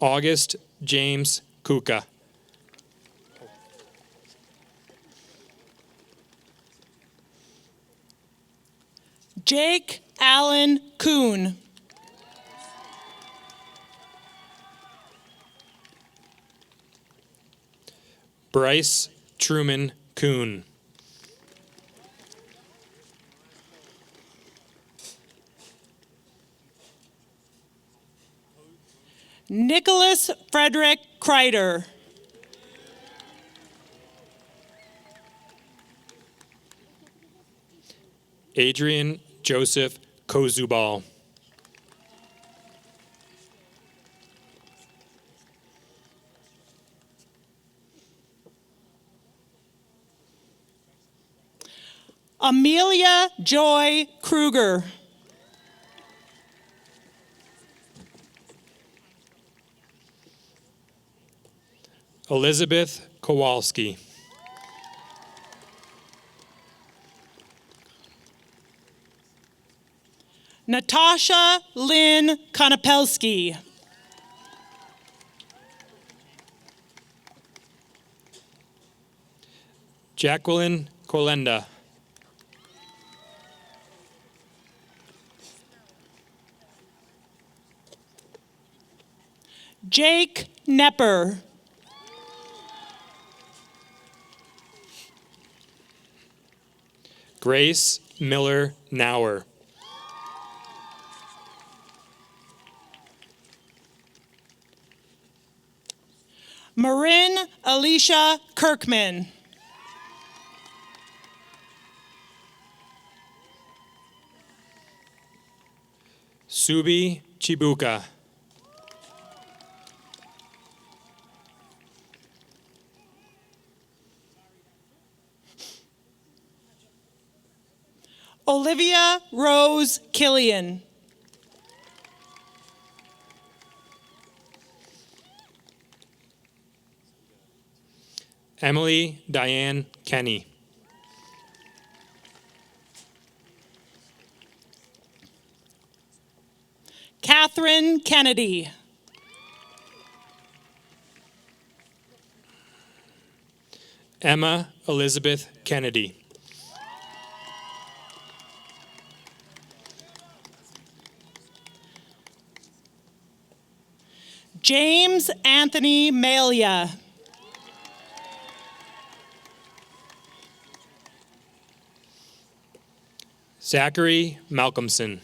August James Kuka. Jake Allen Kuhn. Bryce Truman Kuhn. Nicholas Frederick Kreider. Adrian Joseph Kozubal. Amelia Joy Kruger. Elizabeth Kowalski. Natasha Lynn Konopelski. Jacqueline Kolenda. Jake Nepper. Grace Miller Nauer. Marin Alicia Kirkman. Subi Chibuka. Olivia Rose Killian. Emily Diane Kenny. Catherine Kennedy. Emma Elizabeth Kennedy. James Anthony Malia. Zachary Malcolmson.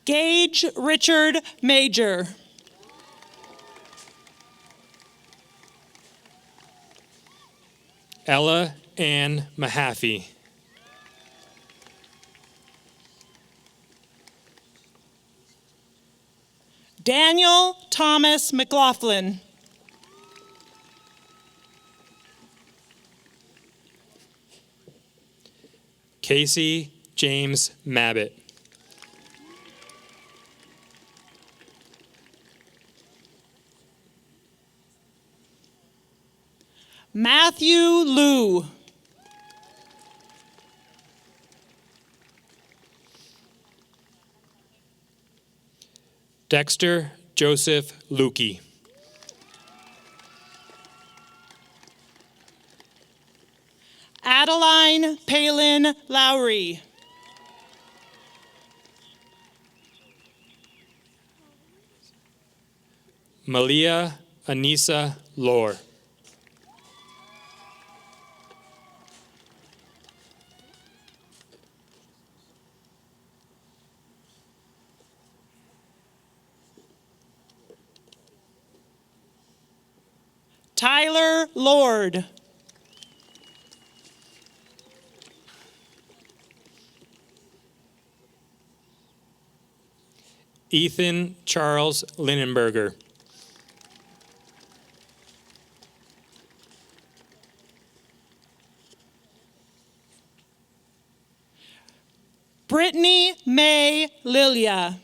Gage Richard Major. Ella Ann Mahaffey. Daniel Thomas McLaughlin. Casey James Mabbitt. Matthew Liu. Dexter Joseph Lukey. Adeline Palin Lowry. Malia Anissa Lore. Tyler Lord. Ethan Charles Linenberger. Brittany May Lilia.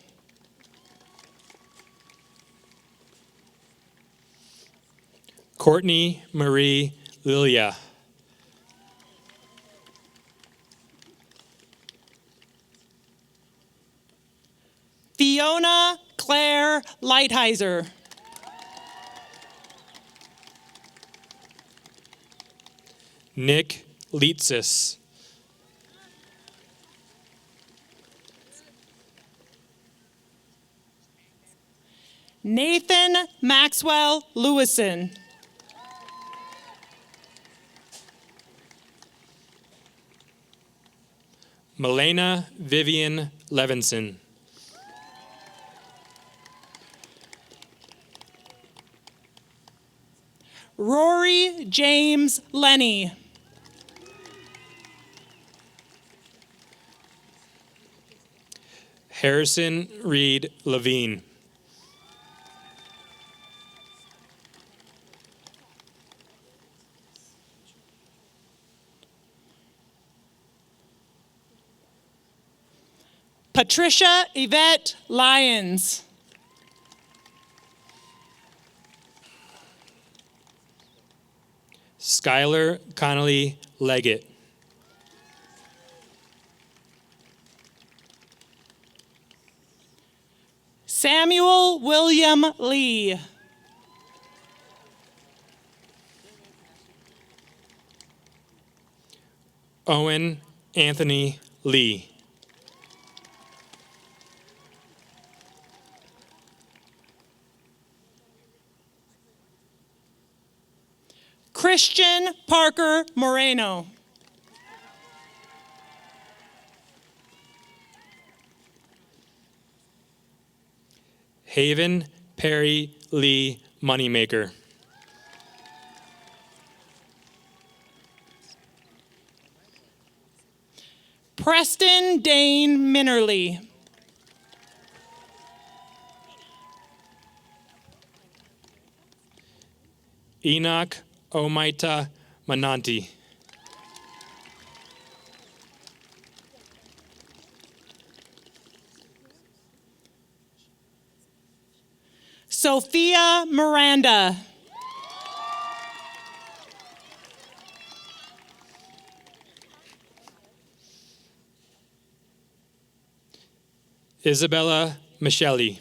Courtney Marie Lilia. Fiona Claire Lighthizer. Nick Leitsis. Nathan Maxwell Lewison. Milena Vivian Levinson. Rory James Lenny. Harrison Reed Levine. Patricia Yvette Lyons. Skylar Connolly Leggett. Samuel William Lee. Owen Anthony Lee. Christian Parker Moreno. Haven Perry Lee Moneymaker. Preston Dane Minnerly. Enoch Omaita Mananti. Sophia Miranda. Isabella Micheli.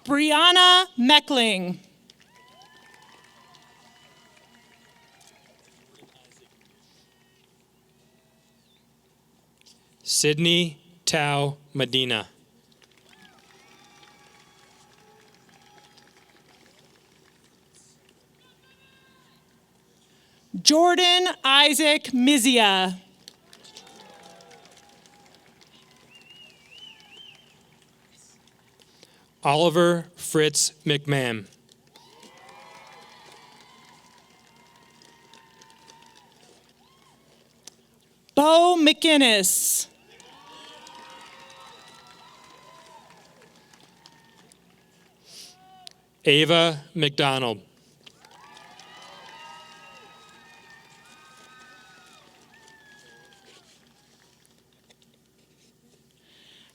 Brianna Meckling. Sydney Tao Medina. Jordan Isaac Mizia. Oliver Fritz McMahon. Bo McInnes. Ava McDonald.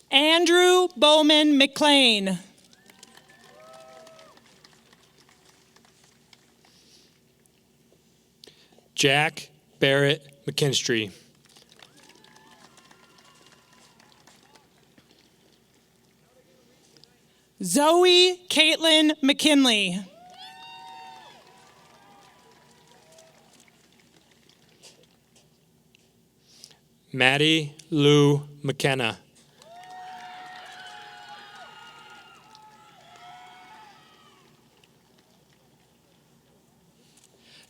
Andrew Bowman McLean. Jack Barrett McKinstry. Zoe Caitlin McKinley. Maddie Lou McKenna.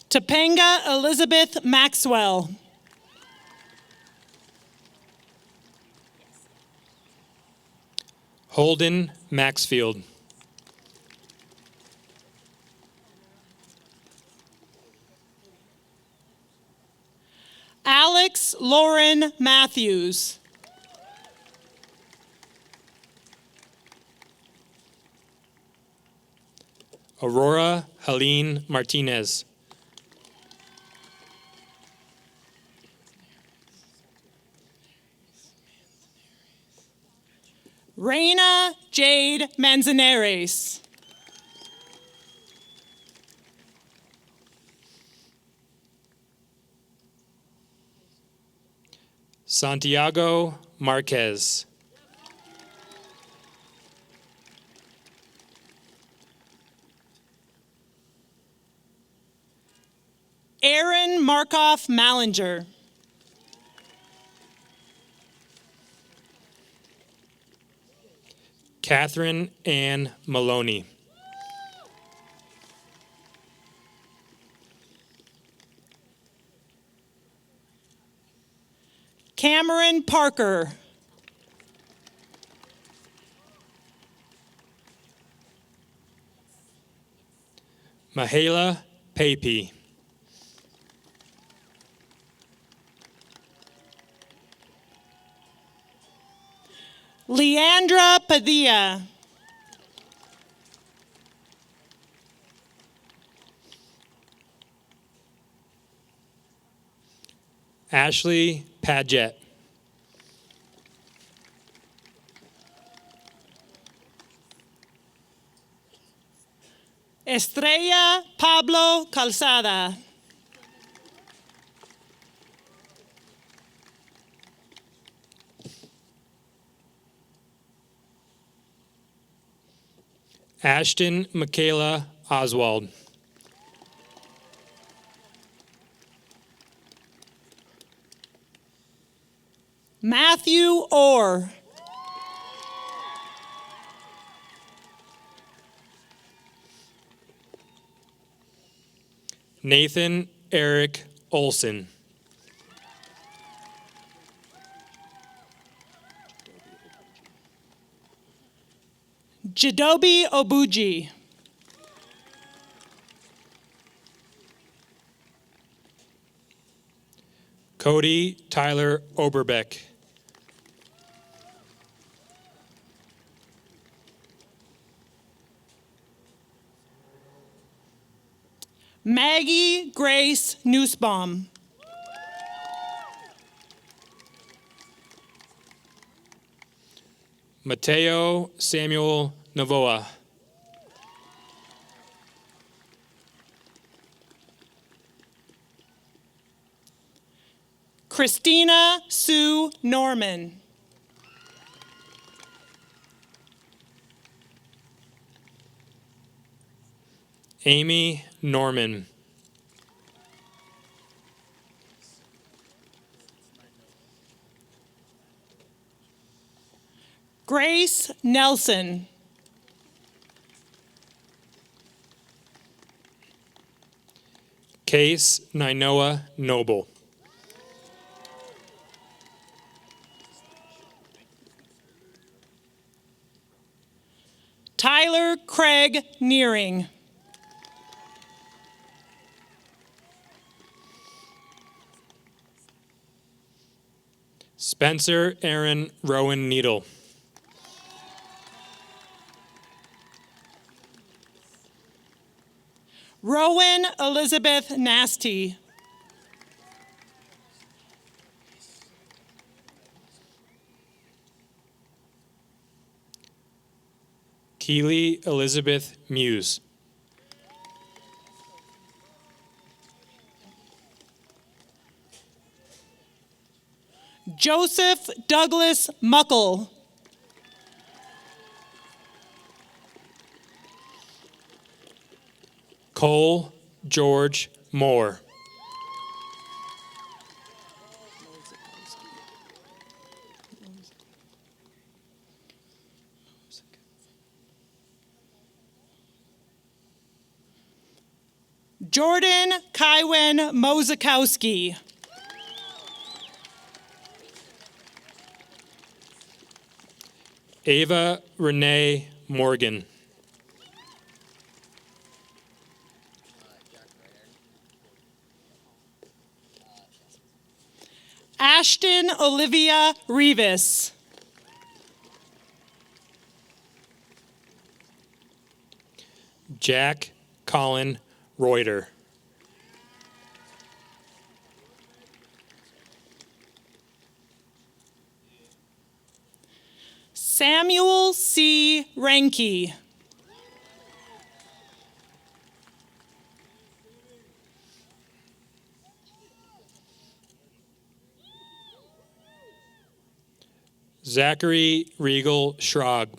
Topanga Elizabeth Maxwell. Holden Maxfield. Alex Lauren Matthews. Aurora Helene Martinez. Reina Jade Manzanares. Santiago Marquez. Aaron Markoff Mallinger. Catherine Ann Maloney. Cameron Parker. Mahala Pape. Leandra Padilla. Ashley Padgett. Estrella Pablo Calzada. Ashton Michaela Oswald. Matthew Orr. Nathan Eric Olson. Jadobi Obuji. Cody Tyler Oberbeck. Maggie Grace Nussbaum. Mateo Samuel Navoa. Christina Sue Norman. Amy Norman. Grace Nelson. Case Nainoa Noble. Tyler Craig Nearing. Spencer Aaron Rowan Needle. Rowan Elizabeth Nasty. Keely Elizabeth Muse. Joseph Douglas Muckle. Cole George Moore. Jordan Kywin Mozakowski. Ava Renee Morgan. Ashton Olivia Rivas. Jack Colin Reuter. Samuel C. Renke. Zachary Regal Schrog.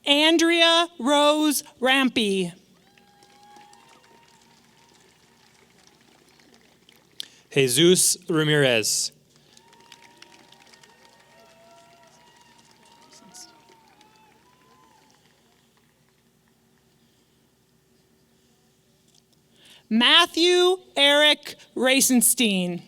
Andrea Rose Rampy. Jesus Ramirez. Matthew Eric Racenstein.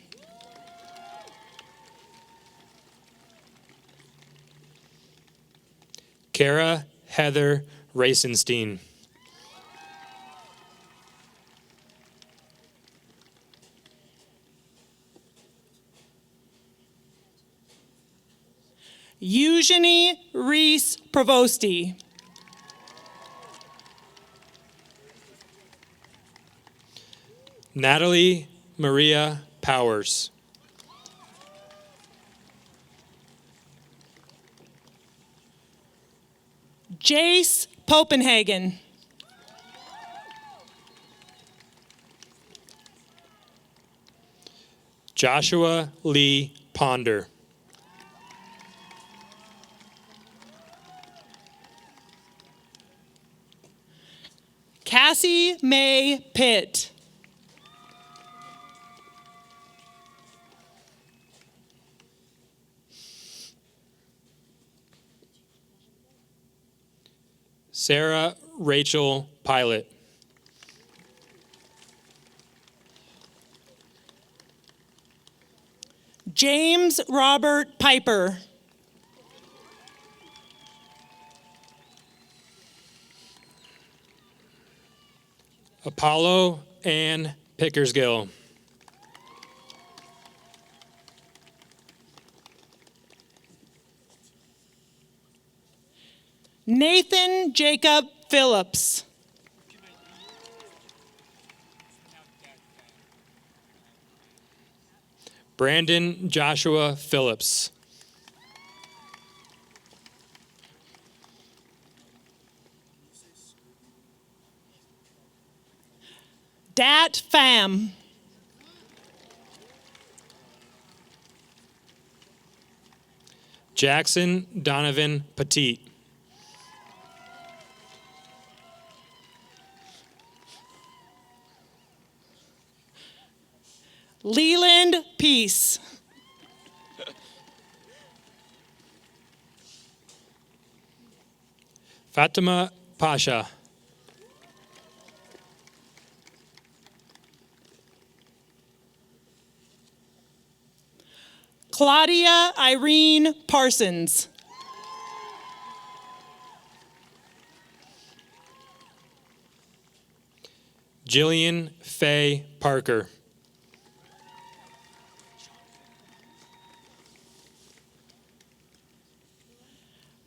Kara Heather Racenstein. Eugenie Reese Provosti. Natalie Maria Powers. Jace Popenhagen. Joshua Lee Ponder. Cassie Mae Pitt. Sarah Rachel Pilot. James Robert Piper. Apollo Ann Pickersgill. Nathan Jacob Phillips. Brandon Joshua Phillips. Dat Pham. Jackson Donovan Petit. Leland Peace. Fatima Pasha. Claudia Irene Parsons. Jillian Faye Parker.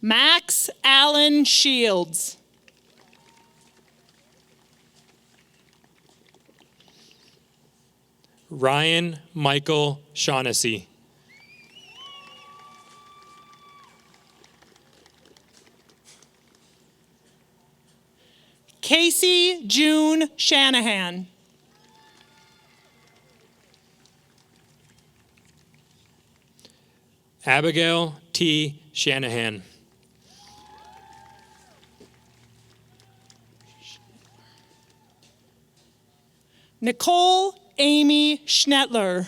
Max Allen Shields. Ryan Michael Shaughnessy. Casey June Shanahan. Abigail T. Shanahan. Nicole Amy Schnetler.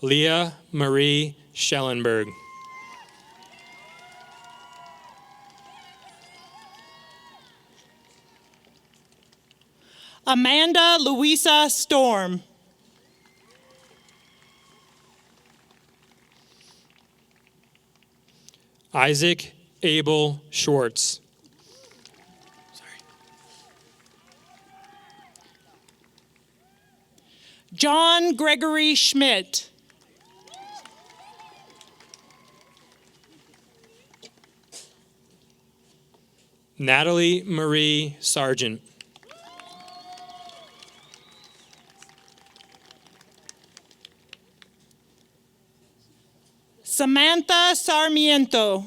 Leah Marie Schellenberg. Amanda Louisa Storm. Isaac Abel Schwartz. John Gregory Schmidt. Natalie Marie Sargent. Samantha Sarmiento.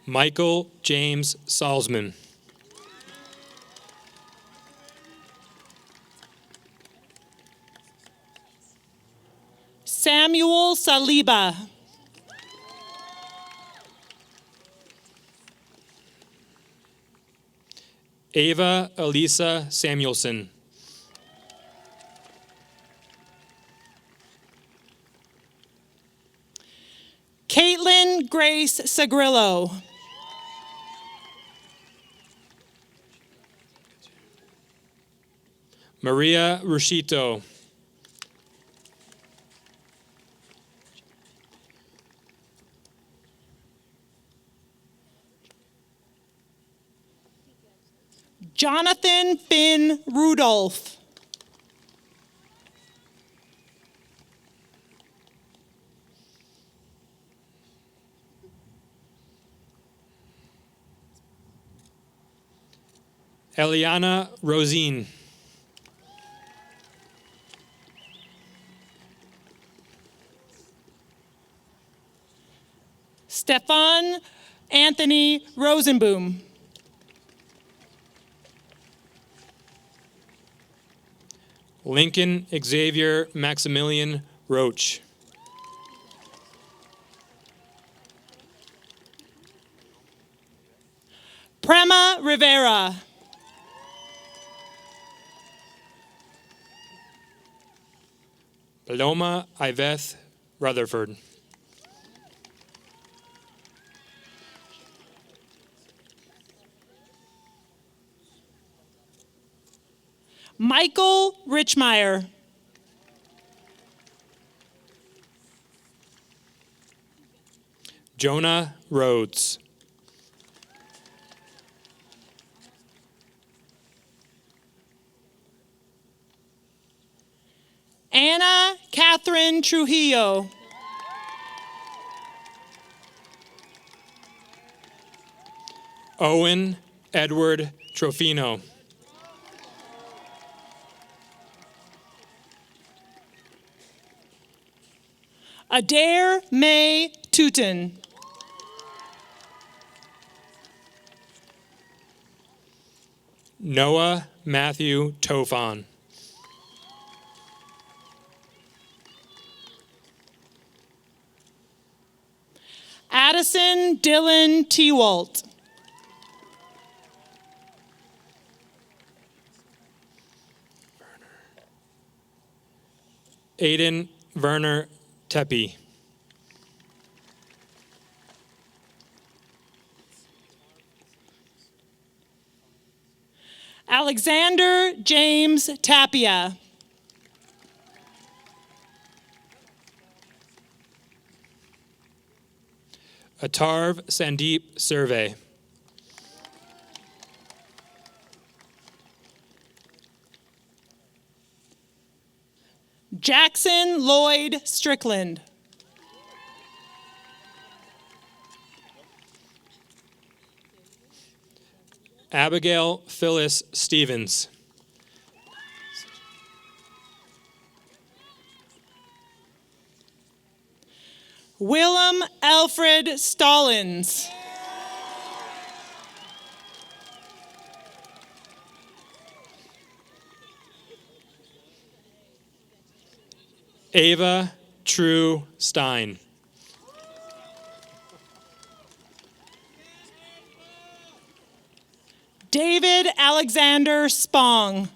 Michael James Salzman. Samuel Saliba. Ava Elisa Samuelson. Caitlin Grace Sagrillo. Maria Rushito. Jonathan Finn Rudolph. Eliana Rosine. Stefan Anthony Rosenboom. Lincoln Xavier Maximilian Roach. Prema Rivera. Paloma Iveth Rutherford. Michael Richmeyer. Jonah Rhodes. Anna Catherine Trujillo. Owen Edward Trofino. Adair May Tooten. Noah Matthew Tofan. Addison Dylan Tewalt. Aiden Werner Tepe. Alexander James Tapia. Atarv Sandeep Survey. Jackson Lloyd Strickland. Abigail Phyllis Stevens. Willem Alfred Stallings. Ava True Stein. David Alexander Spong.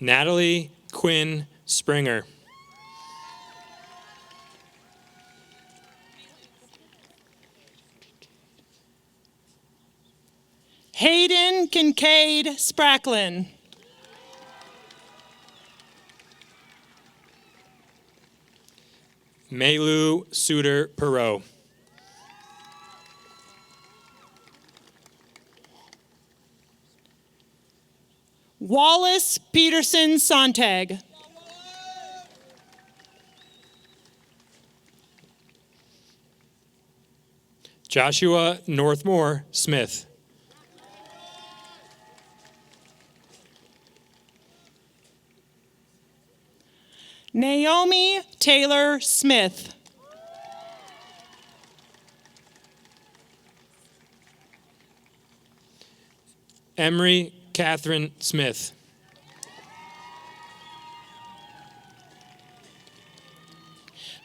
Natalie Quinn Springer. Hayden Kincaid Spracklin. Meilu Suter Perot. Wallace Peterson Sontag. Joshua Northmore Smith. Naomi Taylor Smith. Emery Catherine Smith.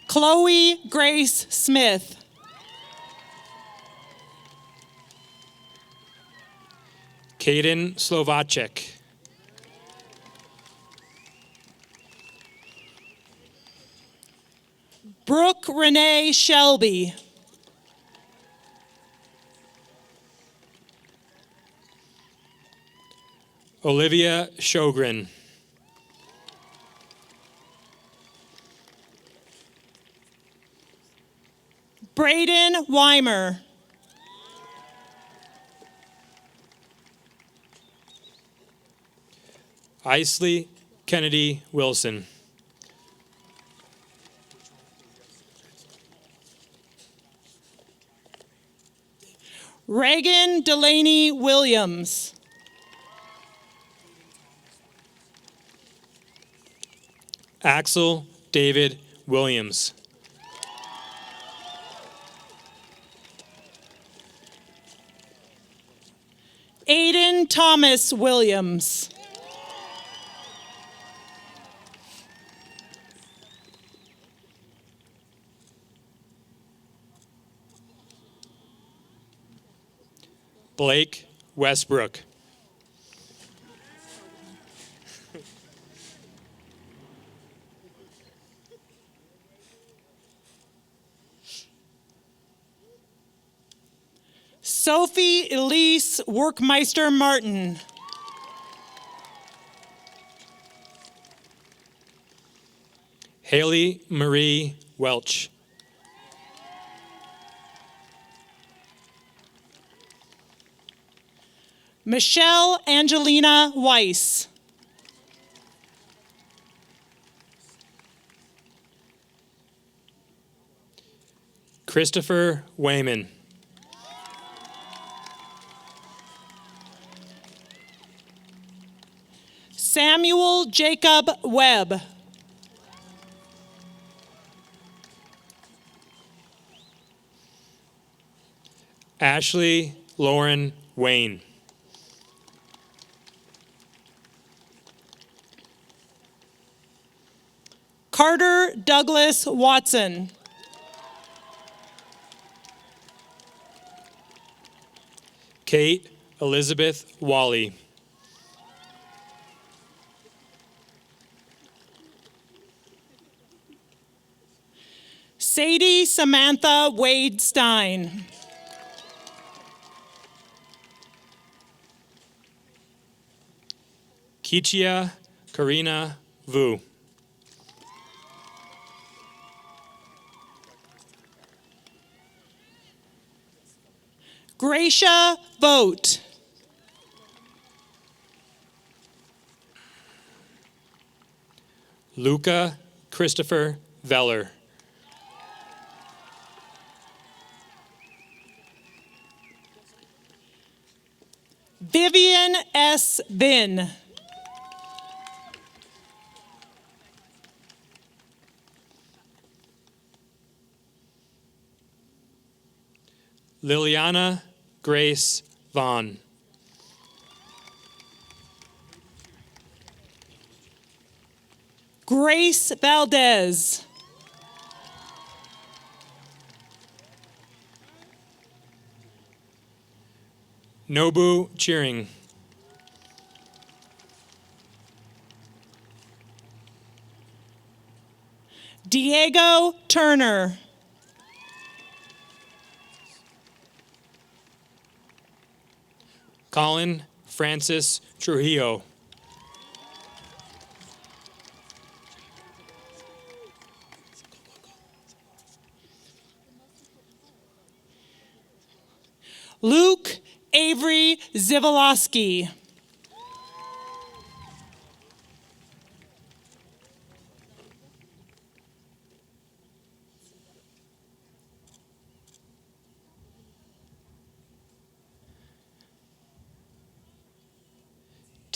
Chloe Grace Smith. Kaden Slovacek. Brooke Renee Shelby. Olivia Sjogren. Braden Weimer. Isley Kennedy Wilson. Reagan Delaney Williams. Axel David Williams. Aiden Thomas Williams. Blake Westbrook. Sophie Elise Workmeister Martin. Haley Marie Welch. Michelle Angelina Weiss. Christopher Wayman. Samuel Jacob Webb. Ashley Lauren Wayne. Carter Douglas Watson. Kate Elizabeth Wally. Sadie Samantha Wade Stein. Kichia Karina Vu. Gracia Vogt. Luca Christopher Veller. Vivian S. Bin. Liliana Grace Vaughn. Grace Valdez. Nobu Cheering. Diego Turner. Colin Francis Trujillo. Luke Avery Zivolosky.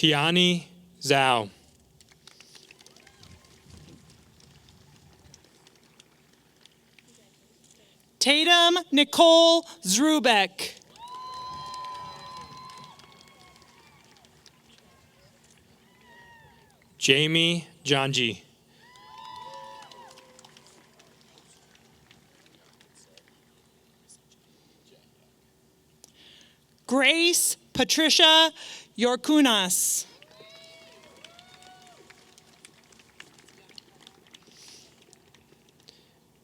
Tiani Zhao. Tatum Nicole Zrubek. Jamie Janji. Grace Patricia Yorkunas.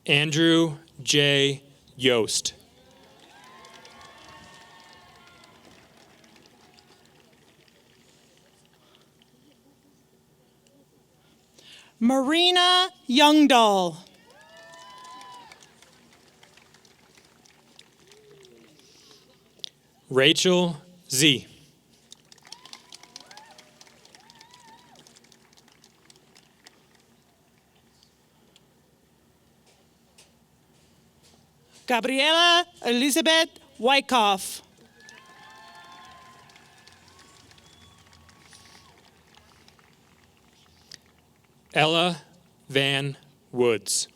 Andrew J. Yost. Marina Youngdahl. Rachel Z. Gabriela Elizabeth Wyckoff. Ella Van Woods.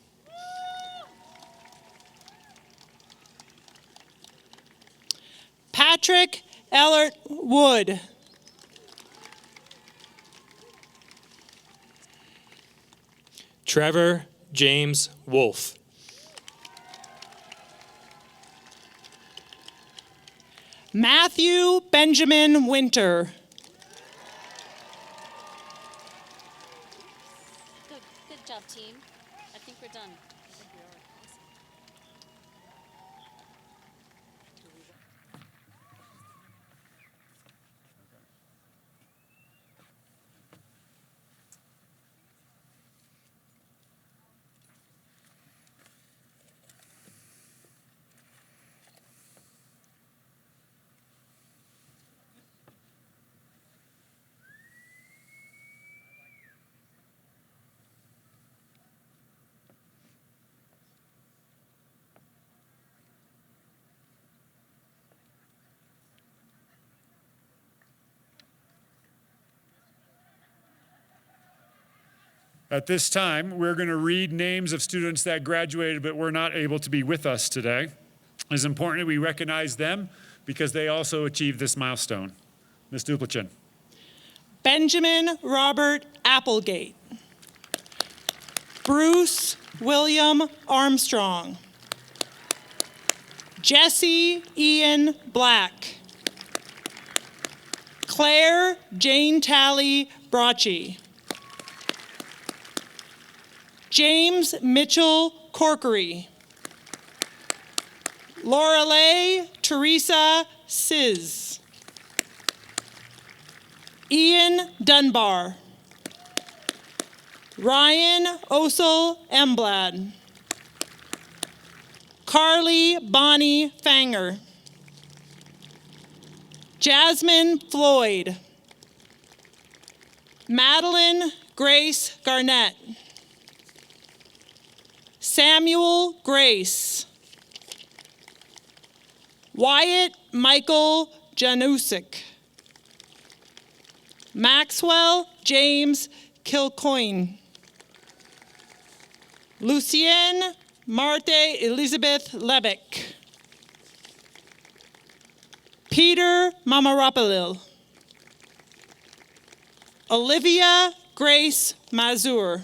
Patrick Ellert Wood. Trevor James Wolf. Matthew Benjamin Winter. Good job, team. I think we're done. At this time, we're going to read names of students that graduated but were not able to be with us today. It's important that we recognize them because they also achieved this milestone. Ms. Duplichin. Benjamin Robert Applegate. Bruce William Armstrong. Jesse Ian Black. Claire Jane Talley Bracci. James Mitchell Corkery. Lorelei Teresa Siz. Ian Dunbar. Ryan Osel Emblad. Carly Bonnie Fanger. Jasmine Floyd. Madeline Grace Garnett. Samuel Grace. Wyatt Michael Janusik. Maxwell James Kilcoyne. Lucienne Marte Elizabeth Lebeck. Peter Mamaropoulos. Olivia Grace Mazur.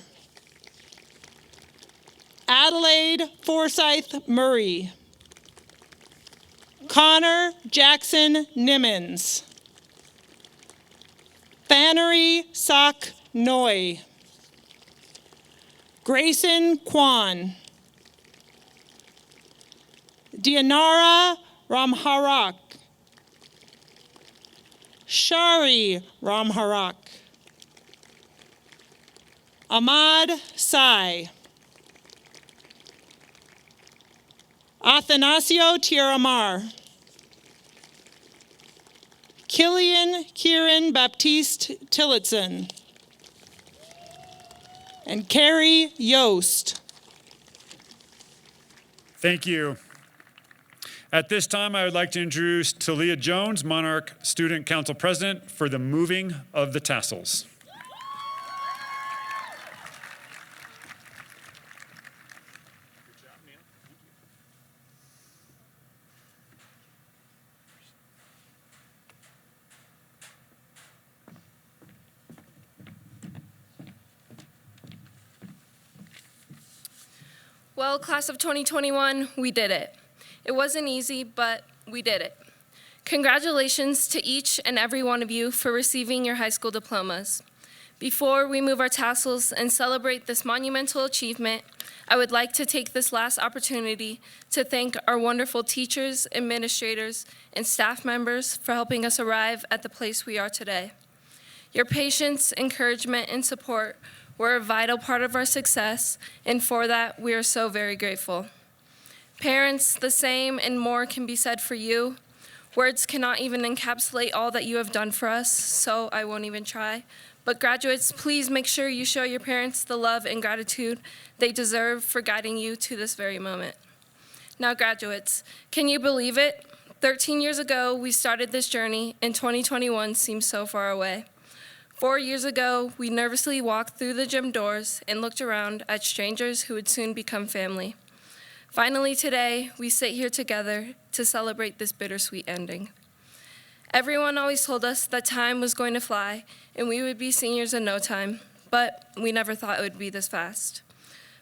Adelaide Forsyth Murray. Connor Jackson Nimmons. Fannery Sak Noy. Grayson Kwan. Dianara Ramharak. Shari Ramharak. Ahmad Sai. Athanasio Tiaramar. Killian Kieran Baptiste Tillotson. And Carrie Yost. Thank you. At this time, I would like to introduce Talia Jones, Monarch Student Council President, for the moving of the tassels. Well, class of 2021, we did it. It wasn't easy, but we did it. Congratulations to each and every one of you for receiving your high school diplomas. Before we move our tassels and celebrate this monumental achievement, I would like to take this last opportunity to thank our wonderful teachers, administrators, and staff members for helping us arrive at the place we are today. Your patience, encouragement, and support were a vital part of our success, and for that, we are so very grateful. Parents, the same and more can be said for you. Words cannot even encapsulate all that you have done for us, so I won't even try. But graduates, please make sure you show your parents the love and gratitude they deserve for guiding you to this very moment. Now, graduates, can you believe it? 13 years ago, we started this journey, and 2021 seems so far away. 4 years ago, we nervously walked through the gym doors and looked around at strangers who would soon become family. Finally, today, we sit here together to celebrate this bittersweet ending. Everyone always told us that time was going to fly and we would be seniors in no time, but we never thought it would be this fast.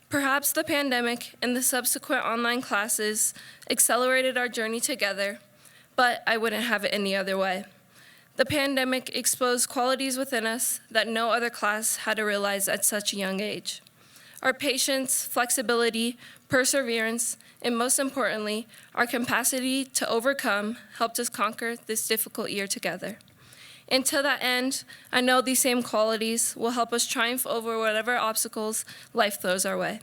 Perhaps the pandemic and the subsequent online classes accelerated our journey together, but I wouldn't have it any other way. The pandemic exposed qualities within us that no other class had to realize at such a young age. Our patience, flexibility, perseverance, and most importantly, our capacity to overcome helped us conquer this difficult year together. And to that end, I know these same qualities will help us triumph over whatever obstacles life throws our way.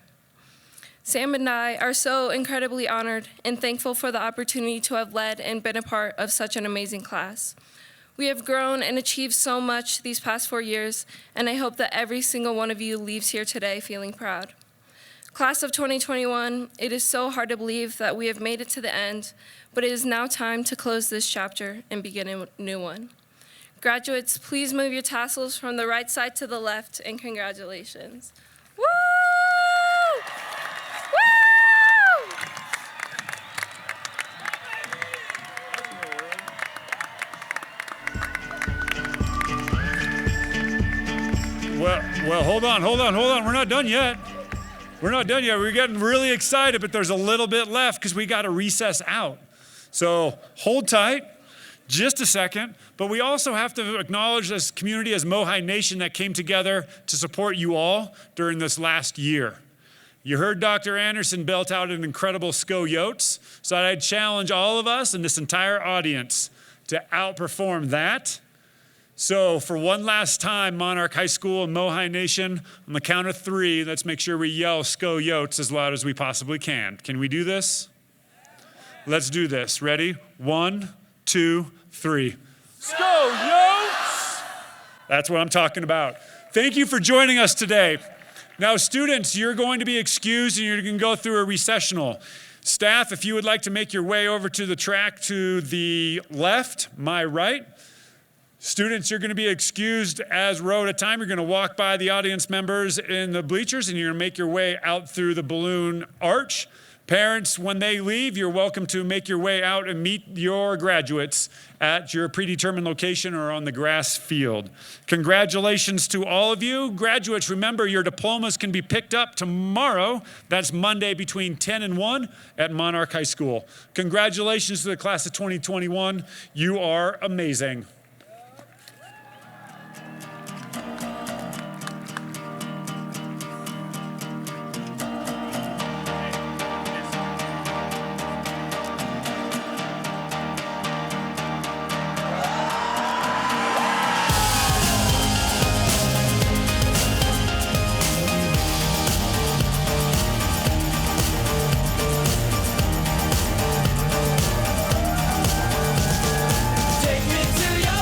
Sam and I are so incredibly honored and thankful for the opportunity to have led and been a part of such an amazing class. We have grown and achieved so much these past 4 years, and I hope that every single one of you leaves here today feeling proud. Class of 2021, it is so hard to believe that we have made it to the end, but it is now time to close this chapter and begin a new one. Graduates, please move your tassels from the right side to the left, and congratulations. Woo! Well, hold on. We're not done yet. We're getting really excited, but there's a little bit left because we got to recess out. So hold tight just a second. But we also have to acknowledge this community as Mohai Nation that came together to support you all during this last year. You heard Dr. Anderson belt out an incredible SCO Yotes, so I'd challenge all of us and this entire audience to outperform that. So for one last time, Monarch High School and Mohai Nation, on the count of 3, let's make sure we yell SCO Yotes as loud as we possibly can. Can we do this? Let's do this. Ready? 1, 2, 3. SCO Yotes! That's what I'm talking about. Thank you for joining us today. Now, students, you're going to be excused and you're going to go through a recessional. Staff, if you would like to make your way over to the track to the left, my right. Students, you're going to be excused as row at a time. You're going to walk by the audience members in the bleachers and you're going to make your way out through the balloon arch. Parents, when they leave, you're welcome to make your way out and meet your graduates at your predetermined location or on the grass field. Congratulations to all of you. Graduates, remember your diplomas can be picked up tomorrow. That's Monday between 10 and 1 at Monarch High School. Congratulations to the class of 2021. You are amazing. Take me to your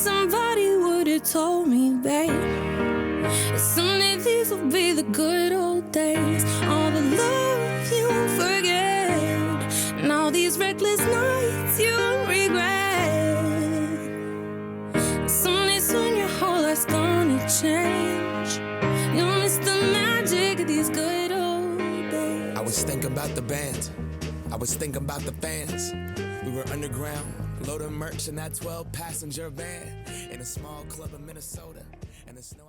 somebody would have told me, babe, someday these will be the good old days. All the love you won't forget, and all these reckless nights you won't regret. Someday soon your whole life's gonna change. You'll miss the magic of these good old days. I was thinking about the band, I was thinking about the fans. We were underground, loading merch in that 12-passenger van in a small club in Minnesota, and the snow